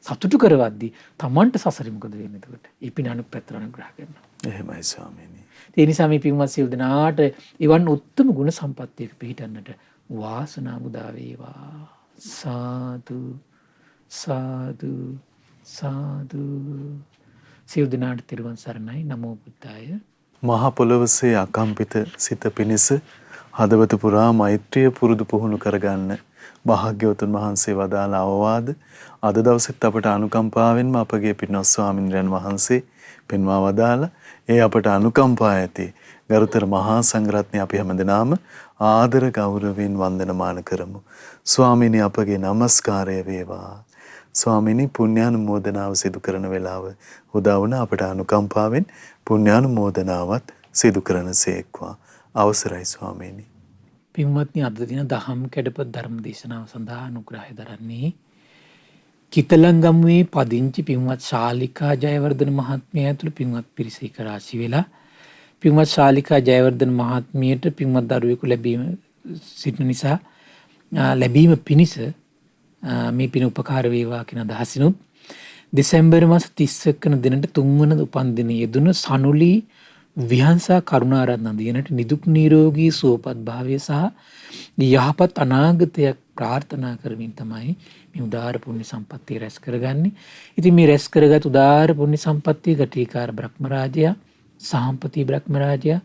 සතුටු කරවද්දි Tamanට සසරෙ මොකද වෙන්නේ එතකොට? ඒ පින අනුපැත්තට අනුග්‍රහ කරනවා. එහෙමයි ස්වාමීනි. ඒ නිසා මේ පින්වත් සියලු දෙනාට එවන් උත්තම ගුණ සම්පත්තියක පිහිටන්නට වාසනාව උදා වේවා. සාදු සාදු සාදු. සියලු දෙනාට තෙරුවන් සරණයි. නමෝ බුද්ධාය. මහ පොළොවසේ අකම්පිත සිත පිණිස හදවත පුරා මෛත්‍රිය පුරුදු පුහුණු කරගන්න භාග්‍යවතුන් වහන්සේ වදාළ අවවාද අද දවසෙත් අපට අනුකම්පාවෙන්ම අපගේ පින්වත් ස්වාමින්ද්‍රයන් වහන්සේ පෙන්වා වදාළ ඒ අපට අනුකම්පා ඇති ගරුතර මහා සංඝරත්නය අපි හැමදෙනාම ආදර ගෞරවයෙන් වන්දනමාන කරමු. ස්වාමීනි අපගේ নমස්කාරය වේවා. ස්වාමීනි පුණ්‍යානුමෝදනාව සිදු කරන වෙලාව උදා වුණ අපට අනුකම්පාවෙන් පුණ්‍යානුමෝදනාවත් සිදු කරනසේක්වා. අවසරයි ස්වාමීනි. පින්වත්නි අද දින දහම් කැඩපත් ධර්ම දේශනාව සඳහා අනුග්‍රහය දරන්නේ කිතලංගම්වේ පදිංචි පින්වත් ශාලිකා ජයවර්ධන මහත්මිය ඇතුළු පින්වත් පිරිස එක රාශි වෙලා පින්වත් ශාලිකා ජයවර්ධන මහත්මියට පින්වත් දරුවෙකු ලැබීම සිටින නිසා ලැබීම පිණිස මේ පින උපකාර වේවා කියන අදහසිනුත් දෙසැම්බර් මාස 31 වන දිනට 3 වන උපන්දිනයේ යෙදුන සනුලී විහංසා කරුණාරත්න දිනට නිදුක් නිරෝගී සුවපත් භාවය සහ යහපත් අනාගතයක් ප්‍රාර්ථනා කරමින් තමයි මේ උදාාර පුණ්‍ය සම්පත්තිය රැස් කරගන්නේ. ඉතින් මේ රැස් කරගත් උදාාර පුණ්‍ය සම්පත්තිය ගටිකාර බ්‍රහ්මරාජයා, සාම්පති බ්‍රහ්මරාජයා,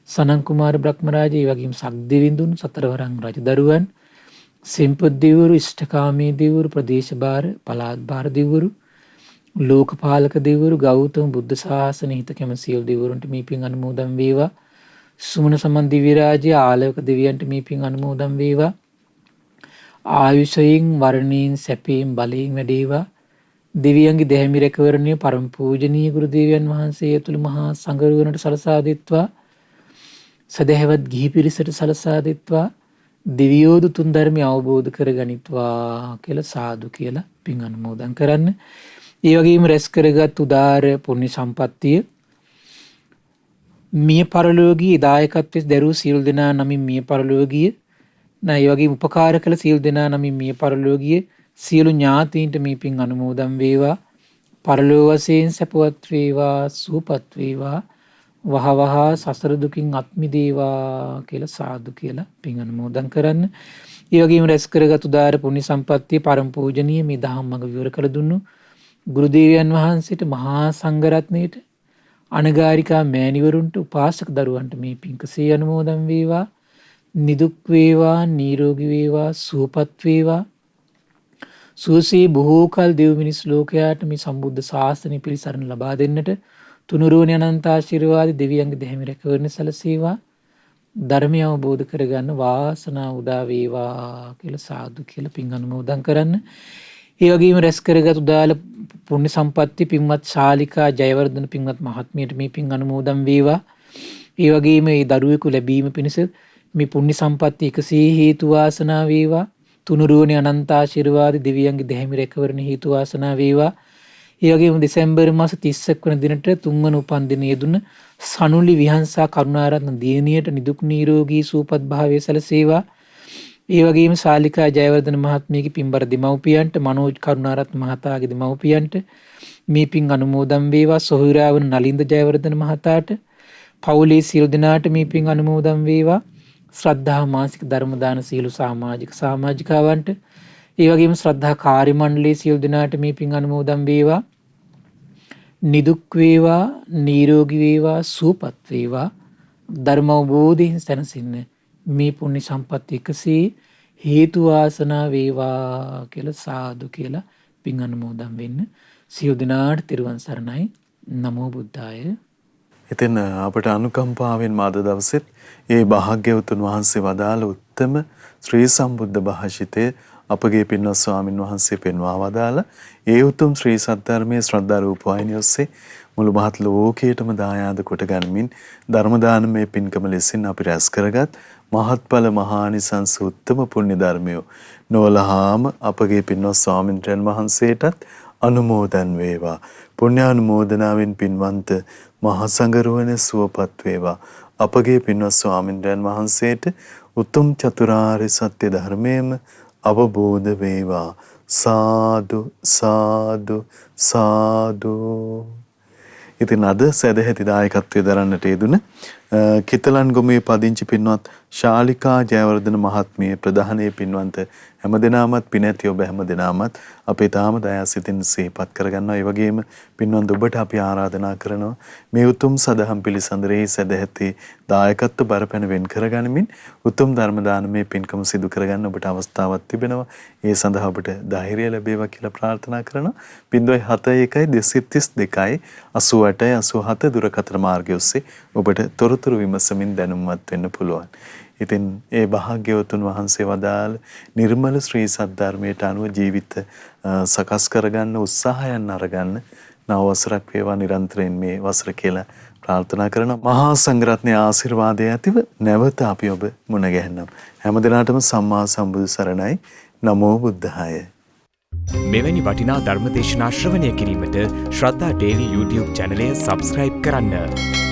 සනන් කුමාර බ්‍රහ්මරාජයා, ඒ වගේම සක්දෙවිඳුන්, සතරවරන් රජදරුවන්, සෙම්පත් දෙවිවරු, ඉෂ්ඨකාමී දෙවිවරු, ප්‍රදේශ භාර, පළාත් භාර දෙවිවරු, ලෝකපාලක දෙවිවරු, ගෞතම බුද්ධ ශාසන හිත කැමති සියලු දෙවිවරුන්ට මේ පින් අනුමෝදන් වේවා. සුමන සමන් දිව්‍ය රාජ්‍ය ආලෝක දෙවියන්ට මේ පින් අනුමෝදන් වේවා. ආයුෂයෙන් වර්ණයෙන් සැපයෙන් බලයෙන් වැඩේවා. දෙවියන්ගේ දැහැමි රැකවරණය පරම පූජනීය ගුරු දෙවියන් වහන්සේ ඇතුළු මහා සංඝරුවනට සලසා දෙත්වා. සදහැවත් ගිහි පිරිසට සලසා දෙත්වා. දෙවියෝදු තුන් ධර්මය අවබෝධ කරගනිත්වා කියලා සාදු කියලා පින් අනුමෝදන් කරන්න. ඒ වගේම රැස් කරගත් උදාර පුණ්‍ය සම්පත්තිය මිය පරලෝකීය දායකත්වයේ දරූ සියලු දෙනා නමින් මිය පරලෝකීය ඒ වගේම උපකාර කළ සියලු දෙනා නමින් මිය පරලෝකීය සියලු ඥාතීන්ට මේ පින් අනුමෝදන් වේවා. පරලෝක වශයෙන් සැපවත් වේවා, සුවපත් වේවා, වහවහ සසර දුකින් අත් මිදේවා කියලා සාදු කියලා පින් අනුමෝදන් කරන්න. ඒ වගේම රැස් කරගත් උදාර පුණ්‍ය සම්පත්තිය පරම පූජනීය මේ දහම් මඟ විවර කළ දුන්නු ගුරු දේවයන් වහන්සේට, මහා සංඝරත්නයට, අනගාരികා මෑණිවරුන්ට, උපාසක දරුවන්ට මේ පින්කසේ අනුමෝදන් වේවා. නිදුක් වේවා, නිරෝගී වේවා, සුවපත් වේවා. සුවසේ බොහෝ කල් දෙව් මිනිස් ලෝකයාට මේ සම්බුද්ධ ශාසනය පිළිසරණ ලබා දෙන්නට තුනුරුවනි අනන්ත ආශිර්වාද දෙවියන්ගේ දෙහිමි රැකවරණ සැලසේවා. ධර්මය අවබෝධ කරගන්න වාසනාව උදා වේවා කියලා සාදු කියලා පින් අනුමෝදන් කරන්න. ඒ වගේම රැස් කරගත් උදාල පුණ්‍ය සම්පatti පින්වත් ශාලිකා ජයවර්ධන පින්වත් මහත්මියට මේ පින් අනුමෝදන් වේවා. ඒ වගේම මේ දරුවෙකු ලැබීම පිණිස මේ පුණ්‍ය සම්පatti එකසේ හේතු වාසනා වේවා. තුනුරුවනි අනන්ත ආශිර්වාද දෙවියන්ගේ දෙහිමි රැකවරණ හේතු වාසනා වේවා. ඒ වගේම දෙසැම්බර් මාස 31 වන දිනට 3 වන උපන්දින යෙදුන සනුලි විහංසා කරුණාරත්න දියණියට නිදුක් නිරෝගී සුවපත් භාවය සැලසේවා. ඒ වගේම ශාලිකා ජයවර්ධන මහත්මියගේ පින්බර දෙමව්පියන්ට, මනෝජ් කරුණාරත්න මහතාගේ දෙමව්පියන්ට මේ පින් අනුමෝදන් වේවා. සොහොයුරාවන නලින්ද ජයවර්ධන මහතාට, පවුලේ සියලු දෙනාට මේ පින් අනුමෝදන් වේවා. ශ්‍රද්ධා මාසික ධර්ම දාන සියලු සමාජිකාවන්ට, ඒ වගේම ශ්‍රද්ධා කාර්ය මණ්ඩලයේ සියලු දෙනාට මේ පින් අනුමෝදන් වේවා. නිදුක් වේවා, නිරෝගී වේවා, සුවපත් වේවා. ධර්ම අවබෝධයෙන් සැනසෙන්න මේ පුණ්‍ය සම්පත් එකසේ හේතු වාසනා වේවා කියලා සාදු කියලා පින් අනුමෝදන් වෙන්න. සියලු දෙනාට තෙරුවන් සරණයි. නමෝ බුද්ධාය. ඉතින් අපට අනුකම්පාවෙන් මාද දවසෙත් ඒ භාග්‍යවතුන් වහන්සේ වදාළ උත්තම ශ්‍රී සම්බුද්ධ භාෂිතය අපගේ පින්වත් ස්වාමින් වහන්සේ පෙන්වා වදාළ ඒ උතුම් ශ්‍රී සද්ධර්මයේ ශ්‍රද්ධා රූපවාහිනිය ඔස්සේ මුළු මහත් ලෝකයටම දායාද කොට ගනිමින් ධර්ම දානමය පින්කම ලෙසින් අපි රැස් කරගත් මහත්ඵල මහානිසංස උත්තම පුණ්‍ය ධර්මය නොවලහාම අපගේ පින්වත් ස්වාමින්වයන් වහන්සේටත් අනුමෝදන් වේවා. පුණ්‍යානුමෝදනාවෙන් පින්වන්ත මහා සංඝරුවන සුවපත් වේවා. අපගේ පින්වත් ස්වාමින්වයන් වහන්සේට උතුම් චතුරාර්ය සත්‍ය ධර්මයේම අවබෝධ වේවා. සාදු සාදු සාදු. ඉතින් අද සදැහැති දායකත්වයේ දරන්නට යෙදුන කිතලන්ගොමේ පදිංචි පින්වත් ශාලිකා ජයවර්ධන මහත්මිය ප්‍රධානයේ පින්වන්ත හැමදෙනාමත් පිනැති ඔබ හැමදෙනාමත් අපේ තාම දයාසිතින් සිහිපත් කරගන්නවා. ඒ වගේම පින්වන්ත ඔබට අපි ආරාධනා කරනවා මේ උතුම් සදහම් පිළිසඳරේ සදැහැති දායකත්ව බරපැන වෙන් කරගනිමින් උතුම් ධර්ම දානමේ පින්කම සිදු කරගන්න ඔබට අවස්ථාවක් තිබෙනවා. ඒ සඳහා ඔබට ධෛර්යය ලැබේවා කියලා ප්‍රාර්ථනා කරනවා. 071 232 88 87 දුරකථන මාර්ගය ඔස්සේ ඔබට තොරතුරු විමසමින් දැනුම්වත් වෙන්න පුළුවන්. ඉතින් ඒ භාග්‍යවතුන් වහන්සේ වදාළ නිර්මල ශ්‍රී සද්ධර්මයට අනුව ජීවිත සකස් කරගන්න උත්සාහයන් අරගන්න නව වසරක් වේවා නිරන්තරයෙන් මේ වසර කියලා ප්‍රාර්ථනා කරන මහා සංඝරත්නයේ ආශිර්වාදය ඇතිව නැවත අපි ඔබ මුණ ගැහෙනවා. හැමදිනාටම සම්මා සම්බුදු සරණයි. නමෝ බුද්ධාය. මෙවැනි වටිනා ධර්ම දේශනා ශ්‍රවණය කිරීමට ශ්‍රද්ධා ඩේලි YouTube චැනලය සබස්ක්‍රයිබ් කරන්න.